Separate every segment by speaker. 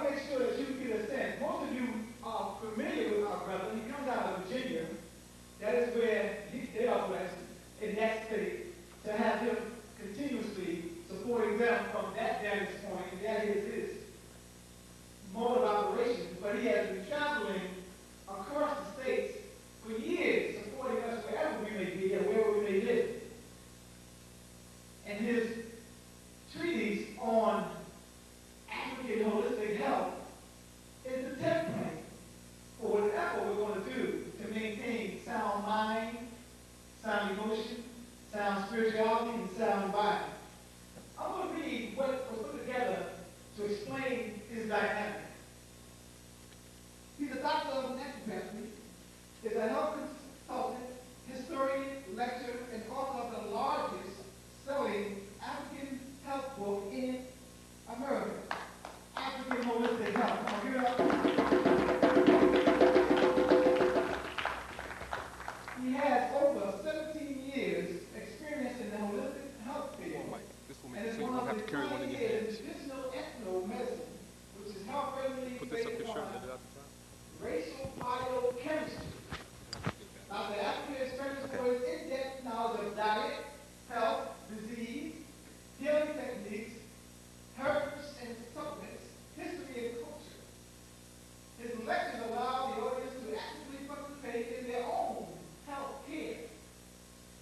Speaker 1: to make sure that you get a sense. Most of you are familiar with our brother. He comes out of Virginia. That is where they are blessed in that state to have him continuously supporting them from that vantage point, and that is his mode of operation. But he has been traveling across the states for years, supporting us wherever we may be and wherever we may live. And his treatise on African holistic health is the template for whatever we're going to do to maintain sound mind, sound emotion, sound spirituality, and sound body. I'm going to read what was put together to explain his dynamic. He's a doctor of naturopathy, is a health consultant, historian, lecturer, and author of the largest selling African health book in America, African Holistic Health. Now, give it up. He has over 17 years experience in the holistic health field, and is one of the pioneers in traditional ethno-medicine, which is health-friendly based on racial biochemistry. Dr. Afrika is famous for his in-depth knowledge of diet, health, disease, healing techniques, herbs and supplements, history and culture. His lectures allow the audience to actively participate in their own health care.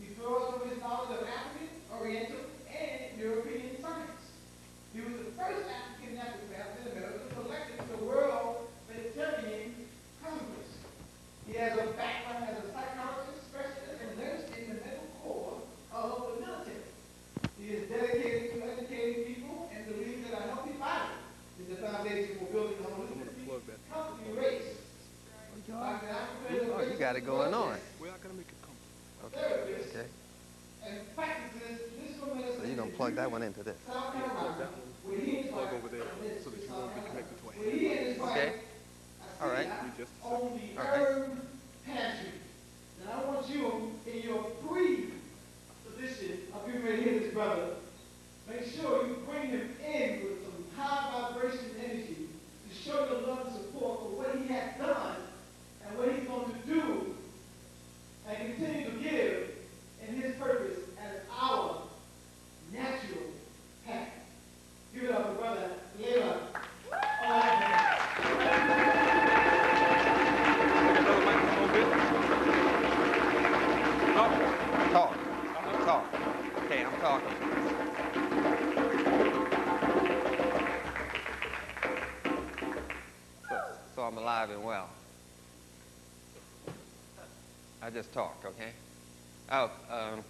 Speaker 1: He draws from his knowledge of African, Oriental, and European science. He was the first African naturopath in America elected to the World Vegetarian Congress. He has a background as a psychologist, specialist, and nurse in the medical corps of the military. He is dedicated to educating people and believes that a healthy body is the foundation for building a holistic, healthy race. Dr. Afrika,
Speaker 2: oh, you got it going on.
Speaker 3: We're not going to make it come.
Speaker 2: Okay. Okay.
Speaker 1: And practices physical medicine.
Speaker 2: So you're going to plug that one into this.
Speaker 1: South Carolina, where he is
Speaker 3: Plug over there so that you won't be connected to a
Speaker 1: where he and his wife
Speaker 2: Okay. All right.
Speaker 1: own the
Speaker 2: All right.
Speaker 1: herb pantry. Now I want you, in your brief position of being ready to hear this brother, make sure you bring him in with some high vibration energy to show your love and support for what he has done and what he's going to do and continue to give in his purpose as our natural path. Give it up for brother Llaila Afrika.
Speaker 2: Talk. Talk. Okay, I'm talking. So I'm alive and well. I just talked, okay? Oh,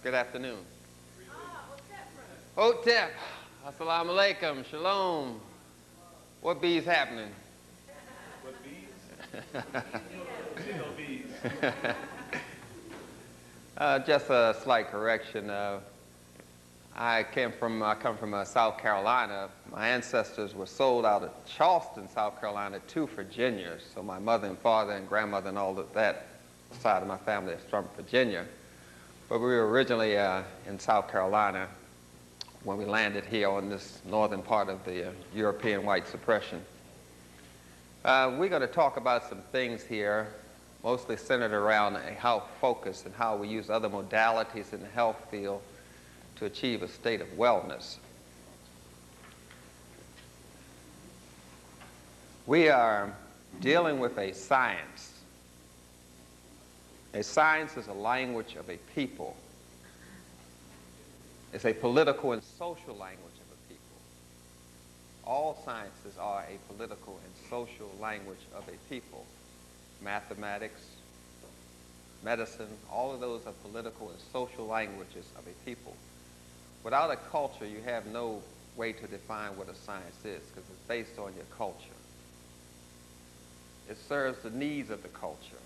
Speaker 2: good afternoon. Hotep. Assalamu alaikum. Shalom. What bees happening?
Speaker 3: What bees? bees.
Speaker 2: Just a slight correction. I come from South Carolina. My ancestors were sold out of Charleston, South Carolina, to Virginia. So my mother and father and grandmother and all of that side of my family is from Virginia. But we were originally in South Carolina when we landed here on this northern part of the European white suppression. We're going to talk about some things here, mostly centered around a health focus and how we use other modalities in the health field to achieve a state of wellness. We are dealing with a science. A science is a language of a people. It's a political and social language of a people. All sciences are a political and social language of a people. Mathematics, medicine, all of those are political and social languages of a people. Without a culture, you have no way to define what a science is because it's based on your culture. It serves the needs of the culture,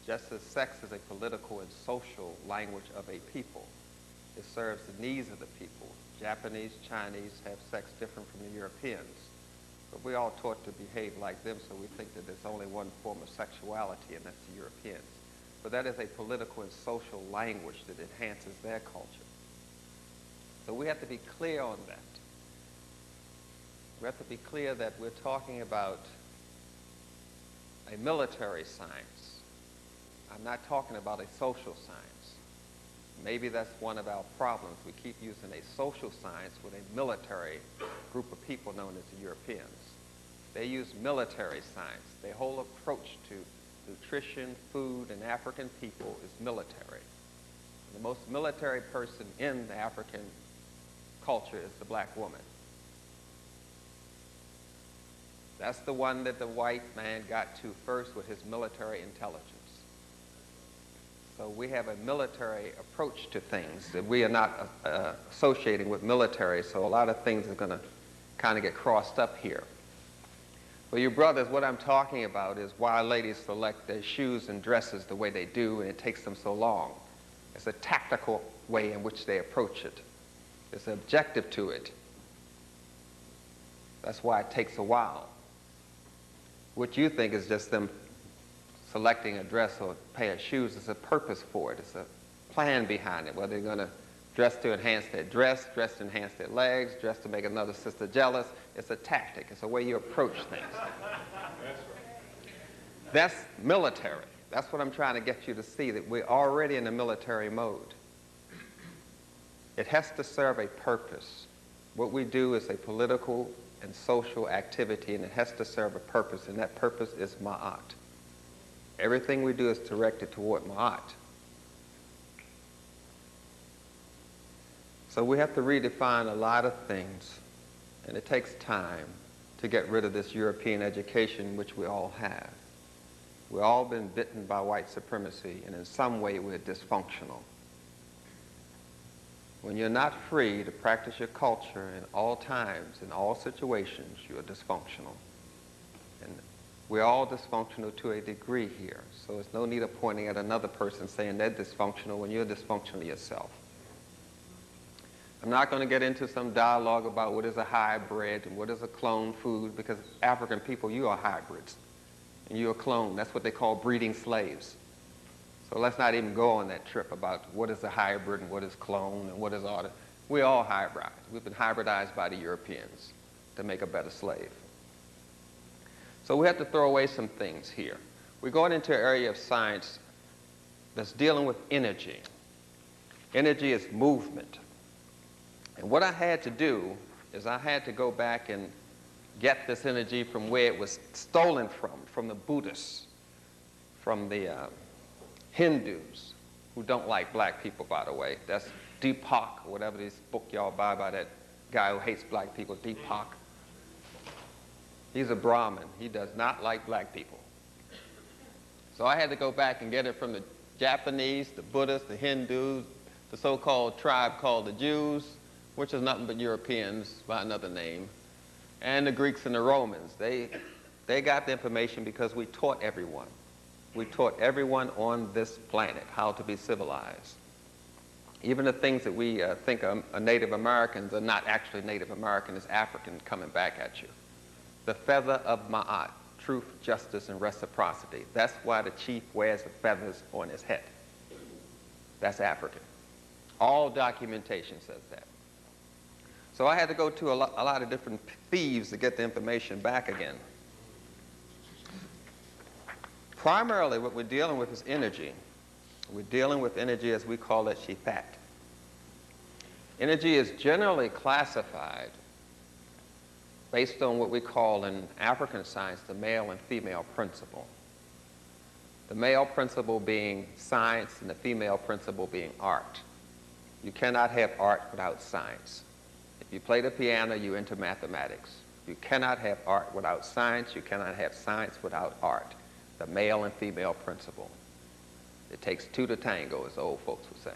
Speaker 2: just as sex is a political and social language of a people. It serves the needs of the people. Japanese, Chinese have sex different from the Europeans. But we're all taught to behave like them, so we think that there's only one form of sexuality, and that's the Europeans. But that is a political and social language that enhances their culture. So we have to be clear on that. we have to be clear that we're talking about a military science. I'm not talking about a social science. Maybe that's one of our problems. We keep using a social science with a military group of people known as the Europeans. They use military science. Their whole approach to nutrition, food, and African people is military. The most military person in the African culture is the black woman. That's the one that the white man got to first with his military intelligence. So we have a military approach to things that we are not associating with military, so a lot of things are going to kind of get crossed up here. For you brothers, what I'm talking about is why ladies select their shoes and dresses the way they do, and it takes them so long. It's a tactical way in which they approach it. There's an objective to it. That's why it takes a while. What you think is just them selecting a dress or a pair of shoes. There's a purpose for it. It's a plan behind it, whether they're going to dress to enhance their dress to enhance their legs, dress to make another sister jealous. It's a tactic. It's a way you approach things. That's military. That's what I'm trying to get you to see, that we're already in a military mode. It has to serve a purpose. What we do is a political and social activity, and it has to serve a purpose, and that purpose is ma'at. Everything we do is directed toward ma'at. So we have to redefine a lot of things, and it takes time to get rid of this European education which we all have. We've all been bitten by white supremacy, and in some way we're dysfunctional. When you're not free to practice your culture in all times, in all situations, you're dysfunctional. And we're all dysfunctional to a degree here, so there's no need of pointing at another person saying they're dysfunctional when you're dysfunctional yourself. I'm not going to get into some dialogue about what is a hybrid and what is a clone food, because African people, you are hybrids. And you're a clone. That's what they call breeding slaves. So let's not even go on that trip about what is a hybrid and what is clone and what is all that. We're all hybridized. We've been hybridized by the Europeans to make a better slave. So we have to throw away some things here. We're going into an area of science that's dealing with energy. Energy is movement. And what I had to do is I had to go back and get this energy from where it was stolen from the Buddhists, from the Hindus, who don't like black people, by the way. That's Deepak, or whatever this book y'all buy by that guy who hates black people, Deepak. He's a Brahmin. He does not like black people. So I had to go back and get it from the Japanese, the Buddhists, the Hindus, the so-called tribe called the Jews, which is nothing but Europeans by another name, and the Greeks and the Romans. They got the information because we taught everyone. We taught everyone on this planet how to be civilized. Even the things that we think are Native Americans are not actually Native American, it's African coming back at you. The feather of Ma'at, truth, justice, and reciprocity. That's why the chief wears the feathers on his head. That's African. All documentation says that. So I had to go to a lot of different thieves to get the information back again. Primarily what we're dealing with is energy. We're dealing with energy as we call it shifat. Energy is generally classified based on what we call in African science the male and female principle. The male principle being science and the female principle being art. You cannot have art without science. If you play the piano, you're into mathematics. You cannot have art without science. You cannot have science without art. The male and female principle. It takes two to tango, as the old folks would say.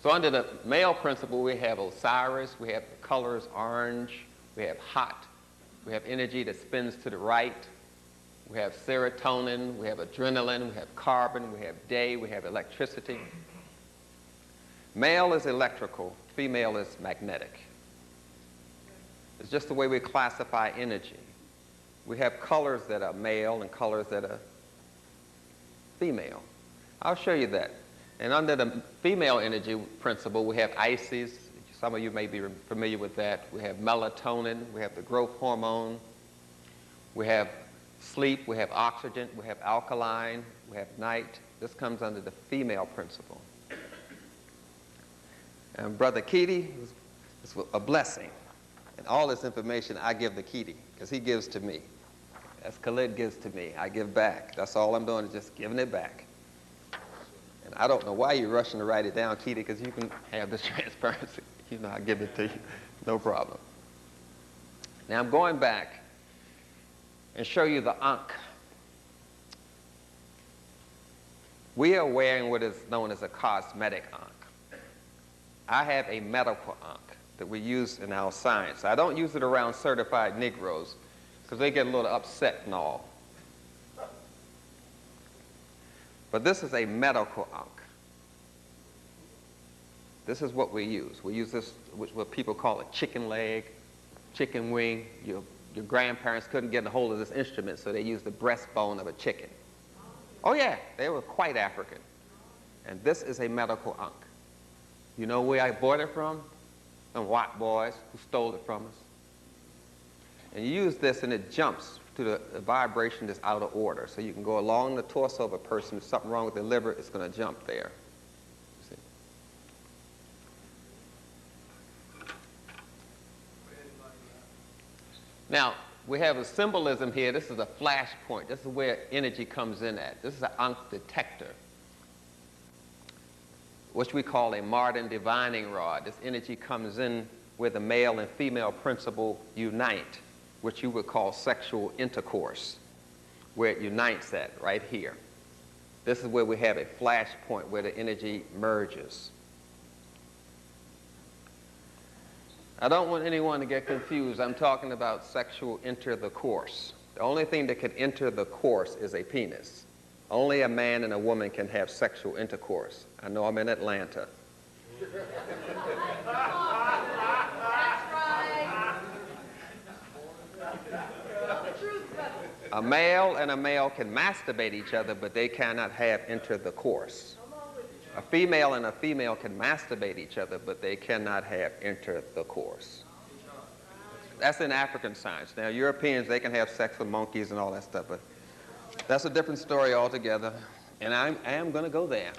Speaker 2: So under the male principle, we have Osiris, we have the colors orange, we have hot, we have energy that spins to the right, we have serotonin, we have adrenaline, we have carbon, we have day, we have electricity. Male is electrical, female is magnetic. It's just the way we classify energy. We have colors that are male and colors that are female. I'll show you that. And under the female energy principle, we have Isis, Some of you may be familiar with that. We have melatonin, we have the growth hormone, we have sleep, we have oxygen, we have alkaline, we have night. This comes under the female principle. And Brother Keaty, it's a blessing. And all this information I give to Keaty, because he gives to me. As Khalid gives to me, I give back. That's all I'm doing is just giving it back. And I don't know why you're rushing to write it down, Keaty, because you can have this transparency. You know, I give it to you, no problem. Now I'm going back and show you the ankh. We are wearing what is known as a cosmetic ankh. I have a medical ankh that we use in our science. I don't use it around certified Negroes because they get a little upset and all. But this is a medical ankh. This is what we use. We use this, what people call a chicken leg, chicken wing. Your grandparents couldn't get a hold of this instrument, so they used the breastbone of a chicken. Oh yeah, they were quite African. And this is a medical ankh. You know where I bought it from? Some white boys who stole it from us. And you use this and it jumps to the vibration that's out of order. So you can go along the torso of a person. If something wrong with the liver, it's going to jump there. See? Now, we have a symbolism here. This is a flash point. This is where energy comes in at. This is an ankh detector, which we call a modern divining rod. This energy comes in where the male and female principle unite, which you would call sexual intercourse, where it unites at, right here. This is where we have a flash point where the energy merges. I don't want anyone to get confused. I'm talking about sexual intercourse. The only thing that can enter the course is a penis. Only a man and a woman can have sexual intercourse. I know I'm in Atlanta. A male and a male can masturbate each other, but they cannot have intercourse. A female and a female can masturbate each other, but they cannot have intercourse. That's in African science. Now, Europeans, they can have sex with monkeys and all that stuff, but that's a different story altogether, and I am going to go there.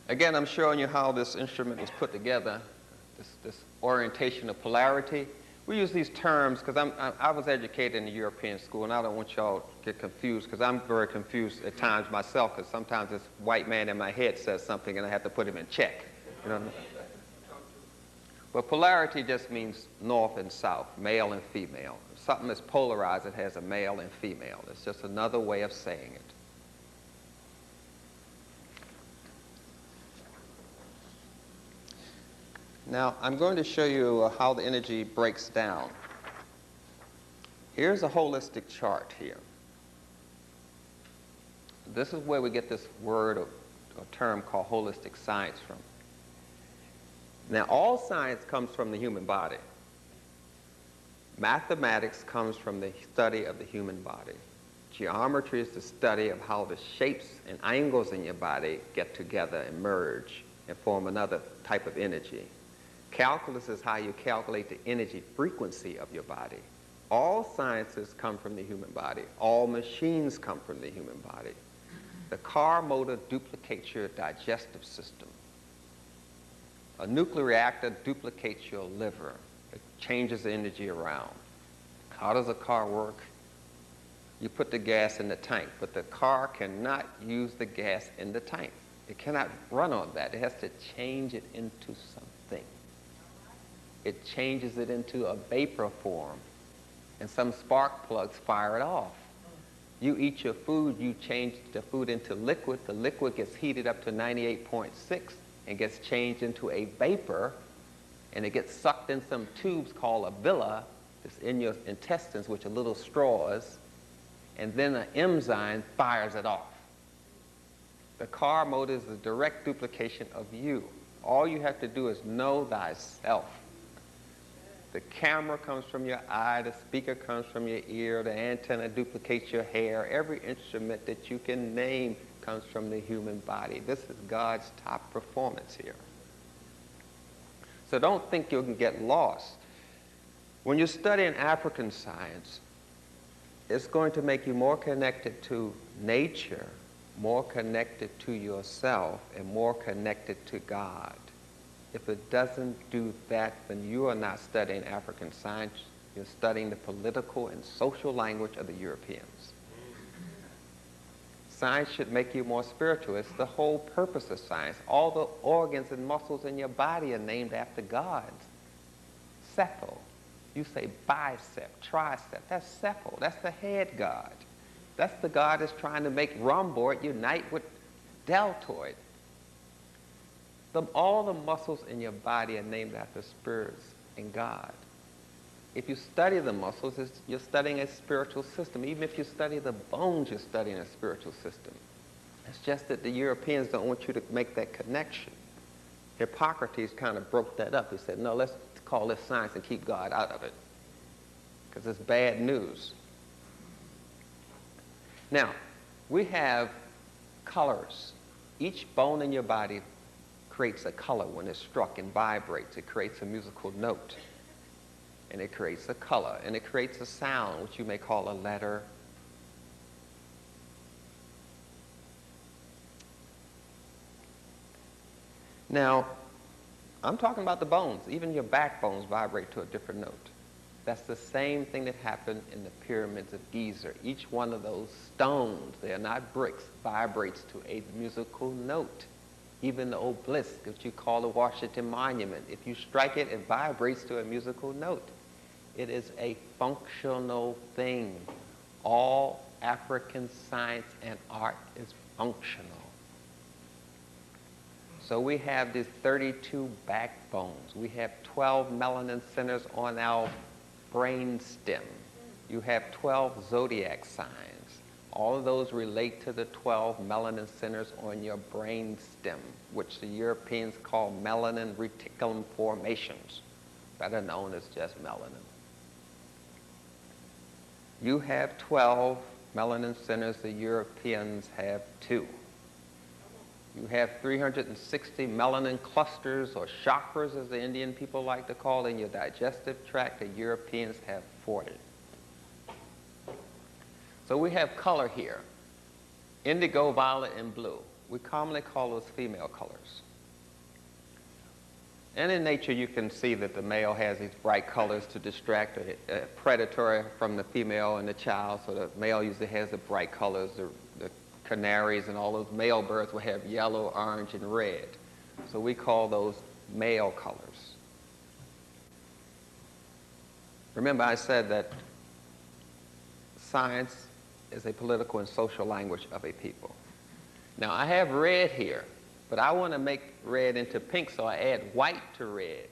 Speaker 2: Again, I'm showing you how this instrument was put together, this orientation of polarity. We use these terms because I was educated in the European school, and I don't want y'all to get confused because I'm very confused at times myself because sometimes this white man in my head says something and I have to put him in check. You know what I mean? But polarity just means north and south, male and female. If something is polarized, it has a male and female. It's just another way of saying it. Now, I'm going to show you how the energy breaks down. Here's a holistic chart here. This is where we get this word or term called holistic science from. Now, all science comes from the human body. Mathematics comes from the study of the human body. Geometry is the study of how the shapes and angles in your body get together and merge and form another type of energy. Calculus is how you calculate the energy frequency of your body. All sciences come from the human body. All machines come from the human body. The car motor duplicates your digestive system. A nuclear reactor duplicates your liver. It changes the energy around. How does a car work? You put the gas in the tank, but the car cannot use the gas in the tank. It cannot run on that. It has to change it into something. It changes it into a vapor form, and some spark plugs fire it off. You eat your food, you change the food into liquid. The liquid gets heated up to 98.6 and gets changed into a vapor, and it gets sucked in some tubes called a villi that's in your intestines, which are little straws, and then an enzyme fires it off. The car motor is a direct duplication of you. All you have to do is know thyself. The camera comes from your eye, the speaker comes from your ear, the antenna duplicates your hair. Every instrument that you can name comes from the human body. This is God's top performance here. So don't think you can get lost. When you're studying African science, it's going to make you more connected to nature, more connected to yourself, and more connected to God. If it doesn't do that, then you are not studying African science. You're studying the political and social language of the Europeans. Science should make you more spiritual. It's the whole purpose of science. All the organs and muscles in your body are named after gods. Cepho. You say bicep, tricep. That's Cepho. That's the head god. That's the god that's trying to make rhomboid unite with deltoid. All the muscles in your body are named after spirits and God. If you study the muscles, you're studying a spiritual system. Even if you study the bones, you're studying a spiritual system. It's just that the Europeans don't want you to make that connection. Hippocrates kind of broke that up. He said, no, let's call this science and keep God out of it, because it's bad news. Now, we have colors. Each bone in your body creates a color when it's struck and vibrates. It creates a musical note. And it creates a color. And it creates a sound, which you may call a letter. Now, I'm talking about the bones. Even your backbones vibrate to a different note. That's the same thing that happened in the pyramids of Giza. Each one of those stones, they are not bricks, vibrates to a musical note. Even the obelisk, which you call the Washington Monument, if you strike it, it vibrates to a musical note. It is a functional thing. All African science and art is functional. So we have these 32 backbones. We have 12 melanin centers on our brain stem. You have 12 zodiac signs. All of those relate to the 12 melanin centers on your brain stem, which the Europeans call melanin reticulum formations, better known as just melanin. You have 12 melanin centers, the Europeans have 2. You have 360 melanin clusters, or chakras as the Indian people like to call it, in your digestive tract. The Europeans have 40. So we have color here, indigo, violet, and blue. We commonly call those female colors. And in nature, you can see that the male has these bright colors to distract a predator from the female and the child. So the male usually has the bright colors. The canaries and all those male birds will have yellow, orange, and red. So we call those male colors. Remember, I said that science is a political and social language of a people. Now, I have red here, but I want to make red into pink, so I add white to red.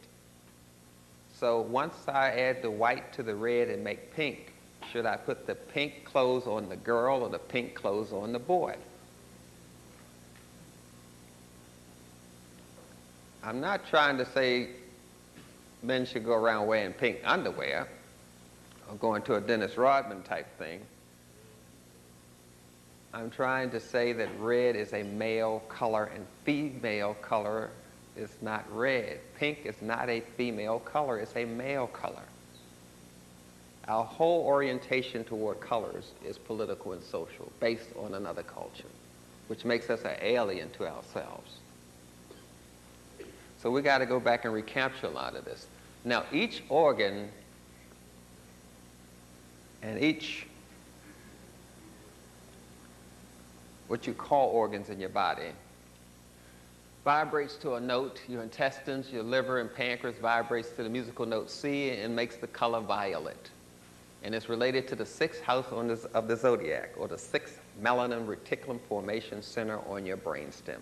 Speaker 2: So once I add the white to the red and make pink, should I put the pink clothes on the girl or the pink clothes on the boy? I'm not trying to say men should go around wearing pink underwear or going to a Dennis Rodman type thing. I'm trying to say that red is a male color and female color is not red. Pink is not a female color, it's a male color. Our whole orientation toward colors is political and social, based on another culture, which makes us an alien to ourselves. So we got to go back and recapture a lot of this. Now, each organ and each what you call organs in your body vibrates to a note. Your intestines, your liver, and pancreas vibrates to the musical note C and makes the color violet. And it's related to the 6th house of the zodiac, or the 6th melanin reticulum formation center on your brainstem.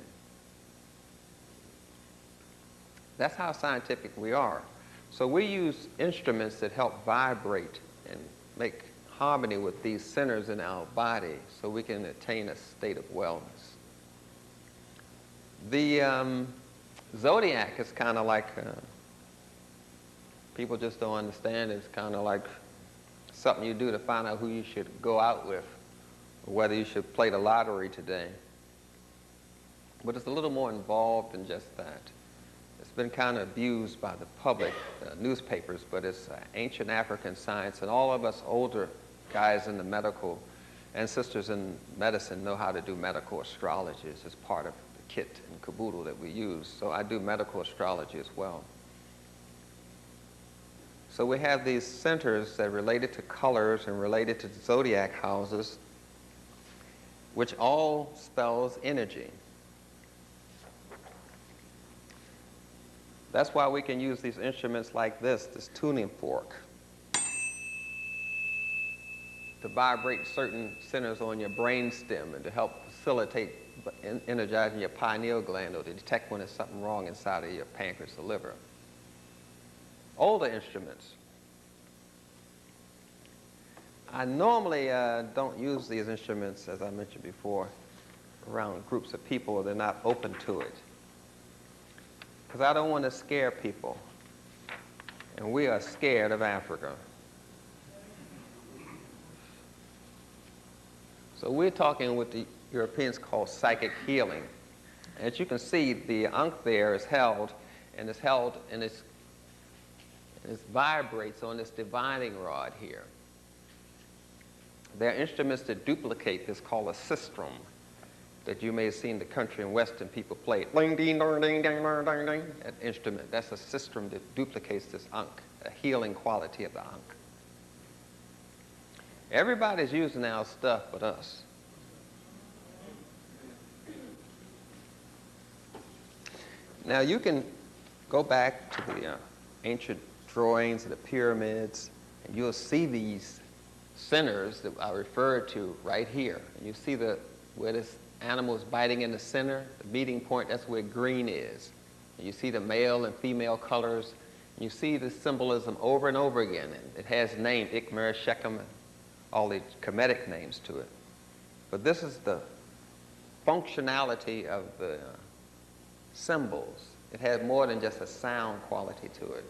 Speaker 2: That's how scientific we are. So we use instruments that help vibrate and make harmony with these centers in our body so we can attain a state of wellness. The zodiac is kind of like People just don't understand. It's kind of like something you do to find out who you should go out with, or whether you should play the lottery today. But it's a little more involved than just that. It's been kind of abused by the public, newspapers, but it's ancient African science, and all of us older guys in the medical and sisters in medicine know how to do medical astrology. It's just part of the kit and caboodle that we use. So I do medical astrology as well. So we have these centers that are related to colors and related to zodiac houses, which all spells energy. That's why we can use these instruments like this tuning fork, to vibrate certain centers on your brain stem and to help facilitate energizing your pineal gland, or to detect when there's something wrong inside of your pancreas or liver. Older instruments. I normally don't use these instruments, as I mentioned before, around groups of people. They're not open to it, because I don't want to scare people. And we are scared of Africa. So we're talking with the Europeans called psychic healing. As you can see, the ankh there is held, and it's held, and it vibrates on this divining rod here. There are instruments that duplicate this called a sistrum, that you may have seen the country and western people play. Ding, ding, ding, ding, ding, ding, ding. That instrument, that's a sistrum that duplicates this ankh, a healing quality of the ankh. Everybody's using our stuff but us. Now you can go back to the ancient drawings of the pyramids, and you'll see these centers that I referred to right here. And you see where this animal is biting in the center, the meeting point, that's where green is. And you see the male and female colors, and you see the symbolism over and over again. And it has names, Ikmer, Shechem, and all the Kemetic names to it. But this is the functionality of the symbols. It had more than just a sound quality to it.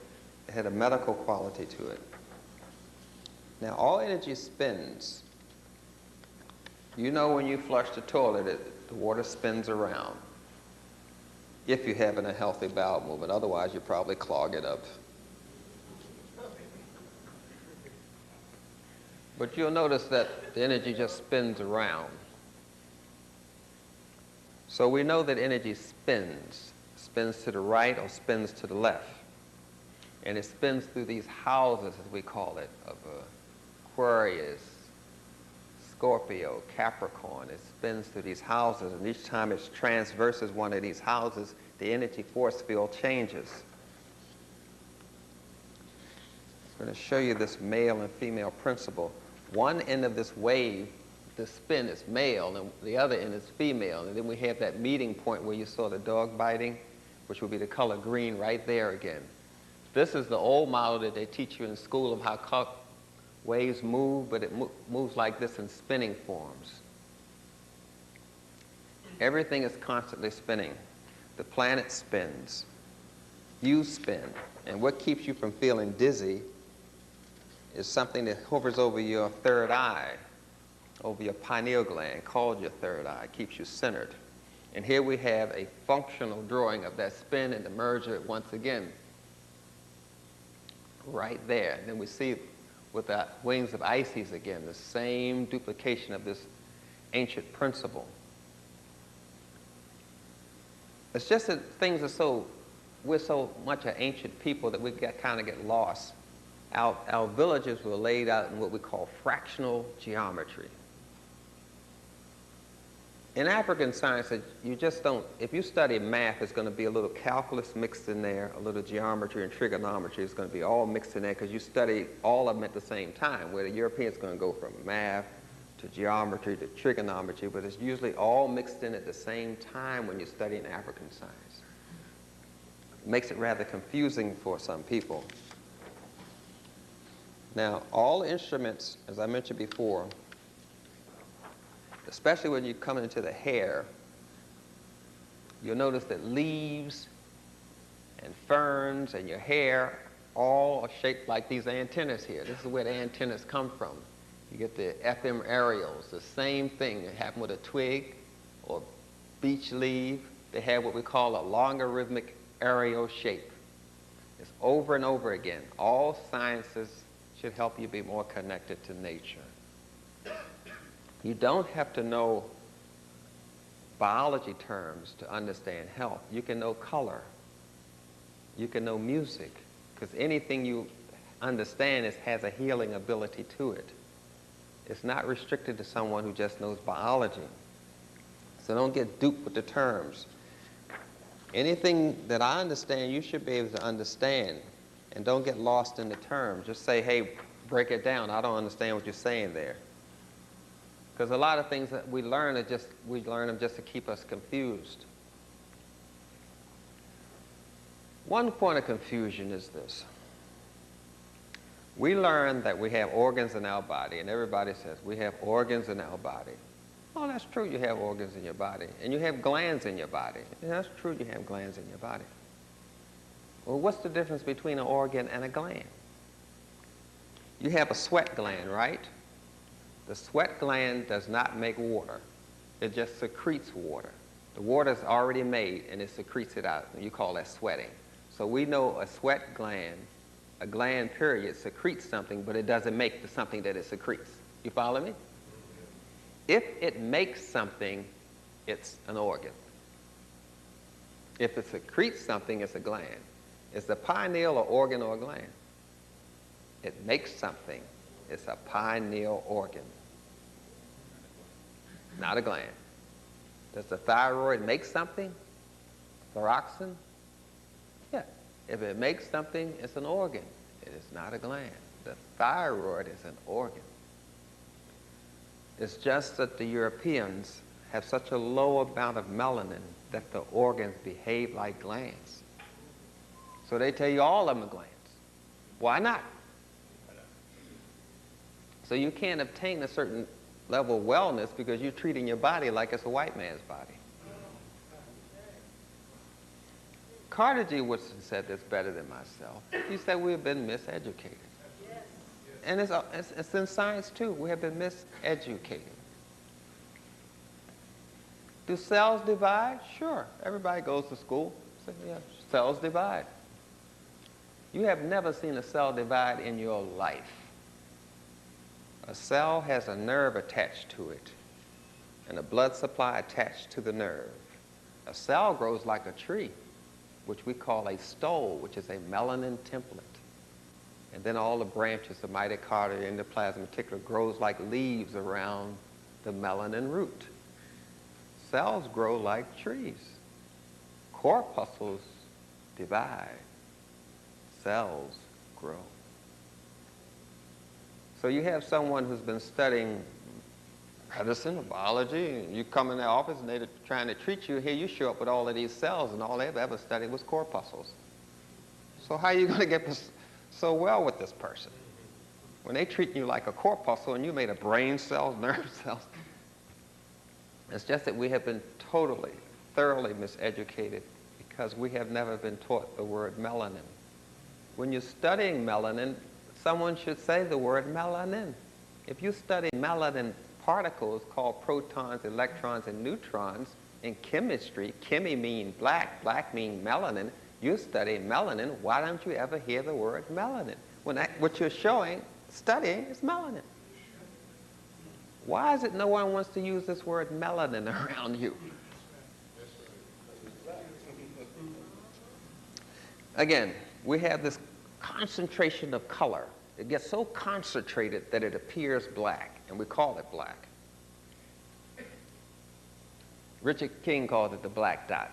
Speaker 2: It had a medical quality to it. Now, all energy spins. You know when you flush the toilet, the water spins around. If you're having a healthy bowel movement. Otherwise, you probably clog it up. But you'll notice that the energy just spins around. So we know that energy spins to the right or spins to the left. And it spins through these houses, as we call it, of Aquarius, Scorpio, Capricorn. It spins through these houses, and each time it transverses one of these houses, the energy force field changes. I'm going to show you this male and female principle. One end of this wave, the spin, is male, and the other end is female. And then we have that meeting point where you saw the dog biting, which would be the color green right there again. This is the old model that they teach you in school of how waves move, but it moves like this in spinning forms. Everything is constantly spinning. The planet spins. You spin. And what keeps you from feeling dizzy is something that hovers over your third eye, over your pineal gland, called your third eye. It keeps you centered. And here we have a functional drawing of that spin and the merger once again. Right there. And then we see with the wings of Isis again, the same duplication of this ancient principle. It's just that things are we're so much an ancient people that we kind of get lost. Our villages were laid out in what we call fractional geometry. In African science, you just don't, if you study math, it's going to be a little calculus mixed in there, a little geometry and trigonometry is going to be all mixed in there because you study all of them at the same time, where the Europeans are going to go from math to geometry to trigonometry, but it's usually all mixed in at the same time when you're studying African science. It makes it rather confusing for some people. Now, all instruments, as I mentioned before, especially when you come into the hair, you'll notice that leaves and ferns and your hair all are shaped like these antennas here. This is where the antennas come from. You get the FM aerials, the same thing. It happened with a twig or beech leaf. They have what we call a logarithmic aerial shape. It's over and over again. All sciences should help you be more connected to nature. You don't have to know biology terms to understand health. You can know color. You can know music, because anything you understand has a healing ability to it. It's not restricted to someone who just knows biology. So don't get duped with the terms. Anything that I understand, you should be able to understand. And don't get lost in the terms. Just say, hey, break it down. I don't understand what you're saying there. Because a lot of things that we learn we learn them just to keep us confused. One point of confusion is this. We learn that we have organs in our body, and everybody says we have organs in our body. Oh, that's true, you have organs in your body. And you have glands in your body. And that's true, you have glands in your body. Well, what's the difference between an organ and a gland? You have a sweat gland, right? The sweat gland does not make water. It just secretes water. The water is already made, and it secretes it out. You call that sweating. So we know a sweat gland, a gland period, secretes something, but it doesn't make the something that it secretes. You follow me? If it makes something, it's an organ. If it secretes something, it's a gland. It's a pineal or organ or a gland. It makes something. It's a pineal organ, not a gland. Does the thyroid make something? Thyroxine? Yeah. If it makes something, it's an organ. It is not a gland. The thyroid is an organ. It's just that the Europeans have such a low amount of melanin that the organs behave like glands. So they tell you all of them are glands. Why not? So you can't obtain a certain level of wellness because you're treating your body like it's a white man's body. Carter G. Woodson said this better than myself. He said we have been miseducated. And it's in science too. We have been miseducated. Do cells divide? Sure. Everybody goes to school. So, yeah, cells divide. You have never seen a cell divide in your life. A cell has a nerve attached to it and a blood supply attached to the nerve. A cell grows like a tree, which we call a stole, which is a melanin template. And then all the branches, the mitochondria, endoplasm, reticulum, grows like leaves around the melanin root. Cells grow like trees. Corpuscles divide. Cells grow. So you have someone who's been studying medicine or biology, and you come in their office and they're trying to treat you. Here you show up with all of these cells, and all they've ever studied was corpuscles. So how are you going to get this so well with this person when they treat you like a corpuscle and you made a brain cells, nerve cells? It's just that we have been totally, thoroughly miseducated because we have never been taught the word melanin. When you're studying melanin, someone should say the word melanin. If you study melanin particles called protons, electrons, and neutrons in chemistry, chemi mean black, black mean melanin, you study melanin, why don't you ever hear the word melanin? When what you're studying is melanin. Why is it no one wants to use this word melanin around you? Again, we have this concentration of color. It gets so concentrated that it appears black, and we call it black. Richard King called it the black dot.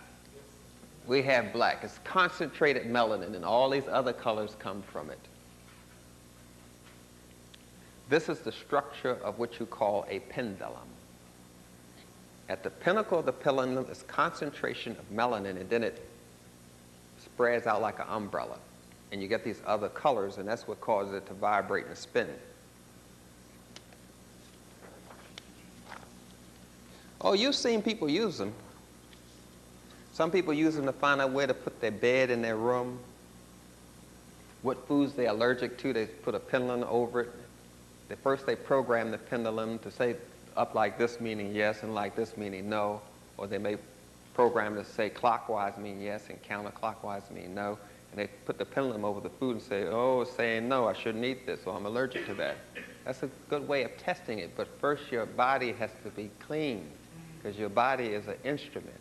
Speaker 2: We have black. It's concentrated melanin, and all these other colors come from it. This is the structure of what you call a pendulum. At the pinnacle of the pendulum is concentration of melanin, and then it spreads out like an umbrella. And you get these other colors, and that's what causes it to vibrate and spin. Oh, you've seen people use them. Some people use them to find out where to put their bed in their room. what foods they're allergic to. They put a pendulum over it. First they program the pendulum to say up like this meaning yes and like this meaning no, or they may program to say clockwise mean yes and counterclockwise mean no, and they put the pendulum over the food and say, oh, it's saying no, I shouldn't eat this, or I'm allergic to that. That's a good way of testing it, but first your body has to be clean, because your body is an instrument.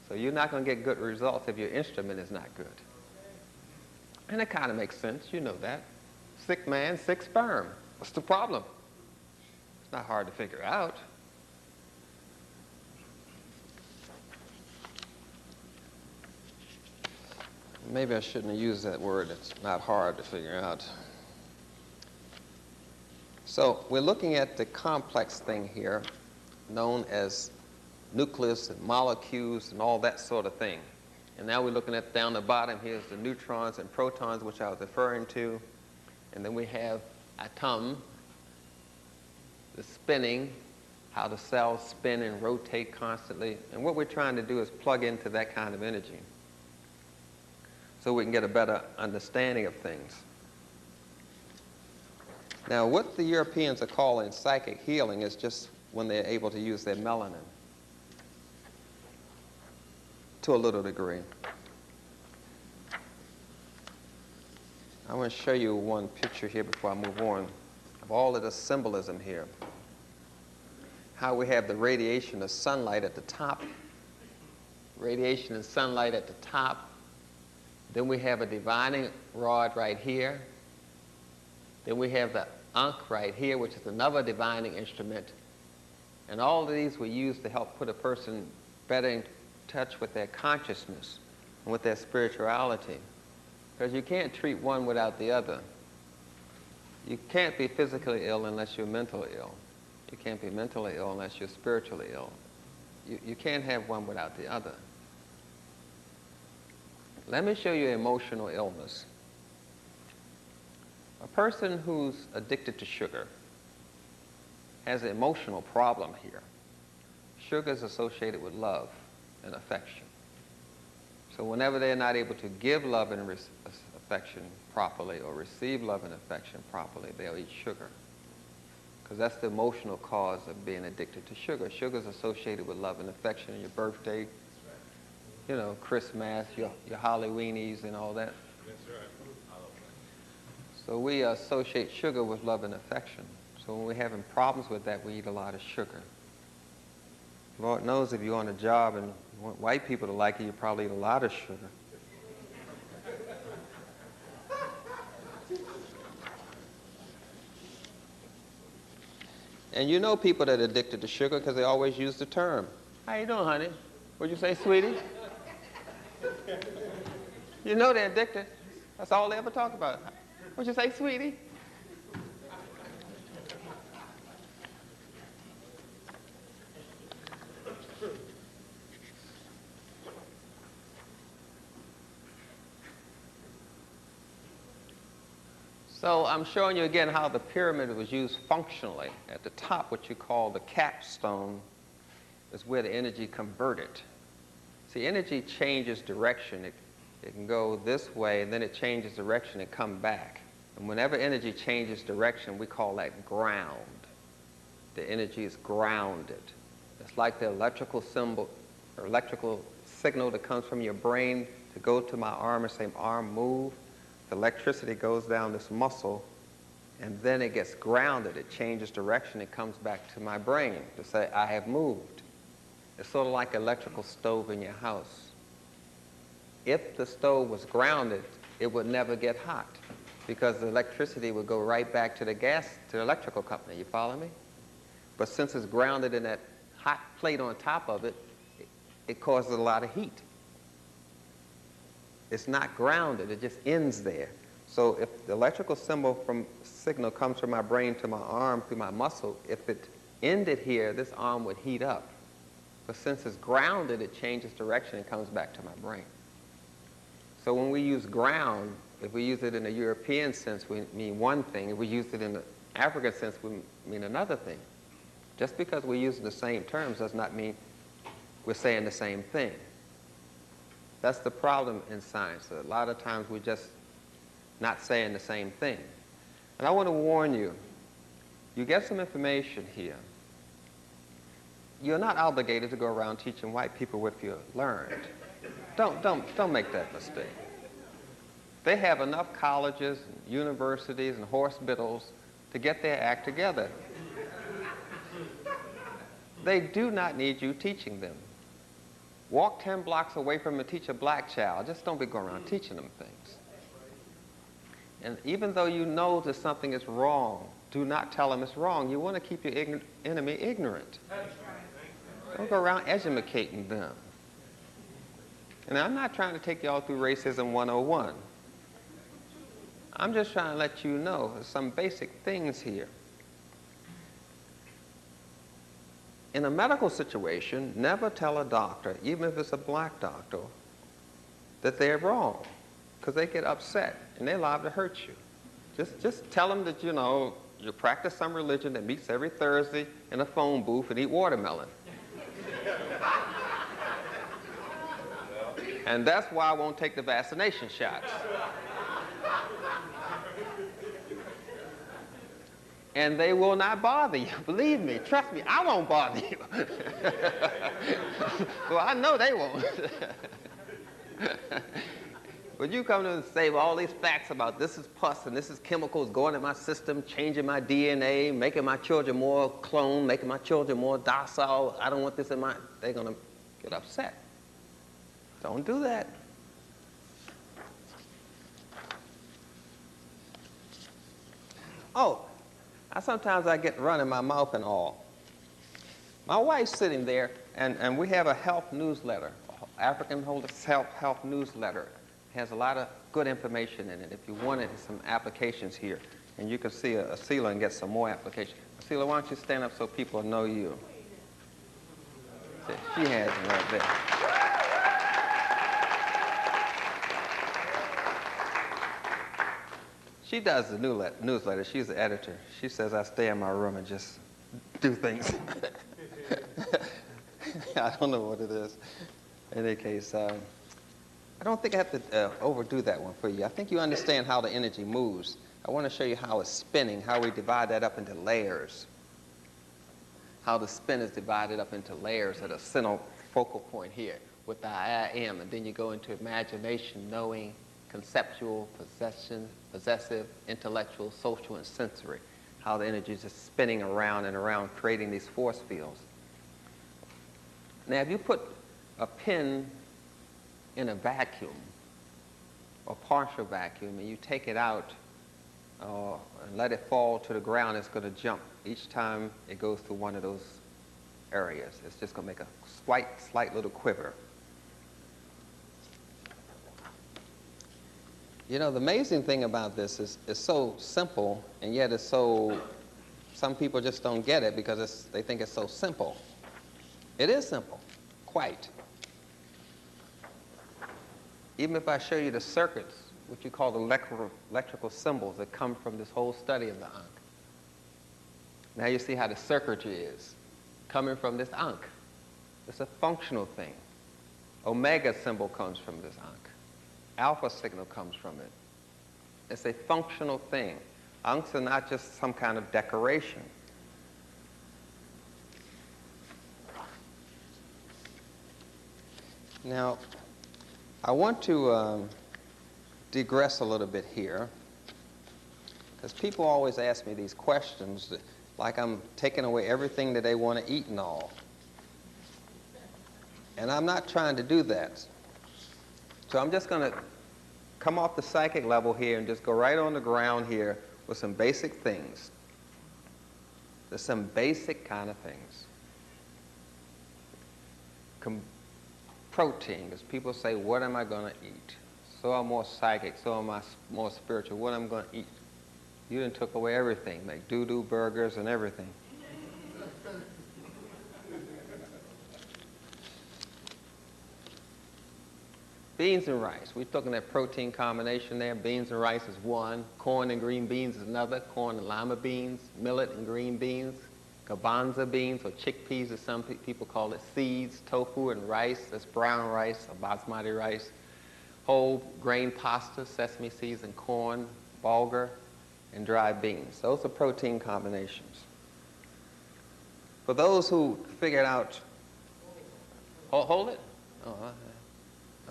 Speaker 2: So you're not going to get good results if your instrument is not good. And it kind of makes sense, you know that. Sick man, sick sperm. What's the problem? It's not hard to figure out. Maybe I shouldn't have used that word. It's not hard to figure out. So we're looking at the complex thing here, known as nucleus and molecules and all that sort of thing. And now we're looking at down the bottom, here's the neutrons and protons, which I was referring to. And then we have atom, the spinning, how the cells spin and rotate constantly. And what we're trying to do is plug into that kind of energy so we can get a better understanding of things. Now, what the Europeans are calling psychic healing is just when they're able to use their melanin to a little degree. I want to show you one picture here before I move on of all of the symbolism here. How we have the radiation of sunlight at the top, radiation and sunlight at the top. Then we have a divining rod right here. Then we have the Ankh right here, which is another divining instrument. And all of these were used to help put a person better in touch with their consciousness and with their spirituality. Because you can't treat one without the other. You can't be physically ill unless you're mentally ill. You can't be mentally ill unless you're spiritually ill. You can't have one without the other. Let me show you emotional illness. A person who's addicted to sugar has an emotional problem here. Sugar is associated with love and affection. So whenever they're not able to give love and affection properly or receive love and affection properly, they'll eat sugar. Because that's the emotional cause of being addicted to sugar. Sugar is associated with love and affection, your birthday, you know, Christmas, your Halloweenies and all that.
Speaker 3: That's right.
Speaker 2: So we associate sugar with love and affection. So when we're having problems with that, we eat a lot of sugar. Lord knows if you're on a job and you want white people to like you, you probably eat a lot of sugar. And you know people that are addicted to sugar because they always use the term. How you doing, honey? What'd you say, sweetie? You know they're addicted. That's all they ever talk about. What'd you say, sweetie? So I'm showing you again how the pyramid was used functionally. At the top, what you call the capstone is where the energy converted. See, energy changes direction. It can go this way, and then it changes direction and come back. And whenever energy changes direction, we call that ground. The energy is grounded. It's like the electrical symbol, or electrical signal that comes from your brain to go to my arm and say, arm, move. The electricity goes down this muscle, and then it gets grounded. It changes direction. It comes back to my brain to say, I have moved. It's sort of like an electrical stove in your house. If the stove was grounded, it would never get hot because the electricity would go right back to the electrical company. You follow me? But since it's grounded in that hot plate on top of it, it causes a lot of heat. It's not grounded. It just ends there. So if the electrical signal comes from my brain to my arm through my muscle, if it ended here, this arm would heat up. But since it's grounded, it changes direction and comes back to my brain. So when we use ground, if we use it in a European sense, we mean one thing. If we use it in the African sense, we mean another thing. Just because we're using the same terms does not mean we're saying the same thing. That's the problem in science. A lot of times we just not saying the same thing. And I want to warn you, you get some information here. You're not obligated to go around teaching white people what you learned. Don't make that mistake. They have enough colleges, and universities, and hospitals to get their act together. They do not need you teaching them. Walk 10 blocks away from them and teach a black child. Just don't be going around teaching them things. And even though you know that something is wrong, do not tell them it's wrong. You want to keep your enemy ignorant. Don't go around educating them. And I'm not trying to take y'all through Racism 101. I'm just trying to let you know some basic things here. In a medical situation, never tell a doctor, even if it's a black doctor, that they're wrong, because they get upset and they're liable to hurt you. Just tell them that, you know, you practice some religion that meets every Thursday in a phone booth and eat watermelon. And that's why I won't take the vaccination shots. And they will not bother you. Believe me, trust me, I won't bother you. Well, I know they won't. But you come to and say all these facts about this is pus and this is chemicals going in my system, changing my DNA, making my children more clone, making my children more docile. I don't want this in my... They're going to get upset. Don't do that. Oh, sometimes I get running my mouth and all. My wife's sitting there, and we have a health newsletter, African Health Newsletter. It has a lot of good information in it. If you wanted some applications here, and you can see Asila and get some more applications. Asila, why don't you stand up so people know you? She has it right there. She does the newsletter. She's the editor. She says I stay in my room and just do things. I don't know what it is. In any case, I don't think I have to overdo that one for you. I think you understand how the energy moves. I want to show you how it's spinning, how we divide that up into layers. How the spin is divided up into layers at a central focal point here with the I am. And then you go into imagination, knowing, conceptual, possessive, intellectual, social, and sensory. How the energy is just spinning around and around, creating these force fields. Now, if you put a pin in a vacuum, or partial vacuum, and you take it out and let it fall to the ground, it's going to jump each time it goes through one of those areas. It's just going to make a slight little quiver. You know, the amazing thing about this is it's so simple, and yet it's so, some people just don't get it because they think it's so simple. It is simple, quite. Even if I show you the circuits, what you call the electrical symbols that come from this whole study of the Ankh. Now you see how the circuitry is coming from this Ankh. It's a functional thing. Omega symbol comes from this Ankh. Alpha signal comes from it. It's a functional thing. Ankhs are not just some kind of decoration. Now, I want to digress a little bit here, because people always ask me these questions like I'm taking away everything that they want to eat and all. And I'm not trying to do that. So I'm just going to come off the psychic level here and just go right on the ground here with some basic things. There's some basic kind of things. Protein, because people say, what am I going to eat? So I'm more psychic, so am I more spiritual. What am I going to eat? You done took away everything, like doo-doo burgers and everything. Beans and rice. We're talking that protein combination there. Beans and rice is one. Corn and green beans is another. Corn and lima beans, millet and green beans, garbanzo beans or chickpeas, as some people call it, seeds, tofu and rice. That's brown rice or basmati rice. whole grain pasta, sesame seeds and corn, bulgur, and dried beans. Those are protein combinations. For those who figured out, hold it? Oh,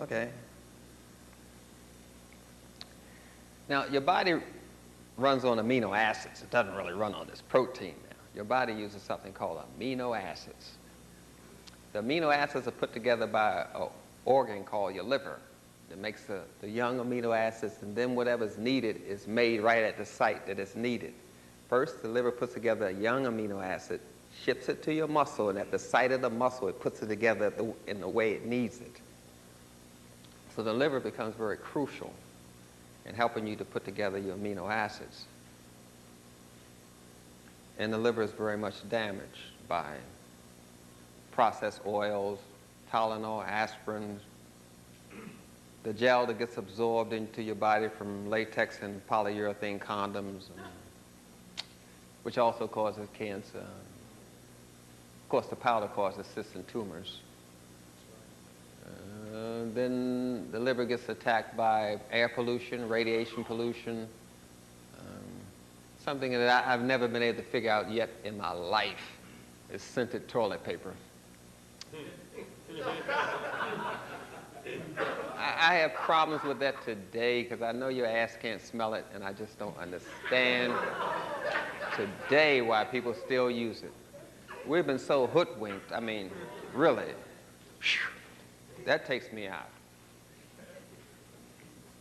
Speaker 2: okay. Now, your body runs on amino acids. It doesn't really run on this protein now. Your body uses something called amino acids. The amino acids are put together by an organ called your liver. It makes the young amino acids, and then whatever's needed is made right at the site that it's needed. First, the liver puts together a young amino acid, ships it to your muscle, and at the site of the muscle, it puts it together in the way it needs it. So the liver becomes very crucial in helping you to put together your amino acids. And the liver is very much damaged by processed oils, Tylenol, aspirin, the gel that gets absorbed into your body from latex and polyurethane condoms, which also causes cancer. Of course, the powder causes cysts and tumors. Then the liver gets attacked by air pollution, radiation pollution, something that I've never been able to figure out yet in my life is scented toilet paper. I have problems with that today because I know your ass can't smell it, and I just don't understand today why people still use it. We've been so hoodwinked. I mean, really, that takes me out.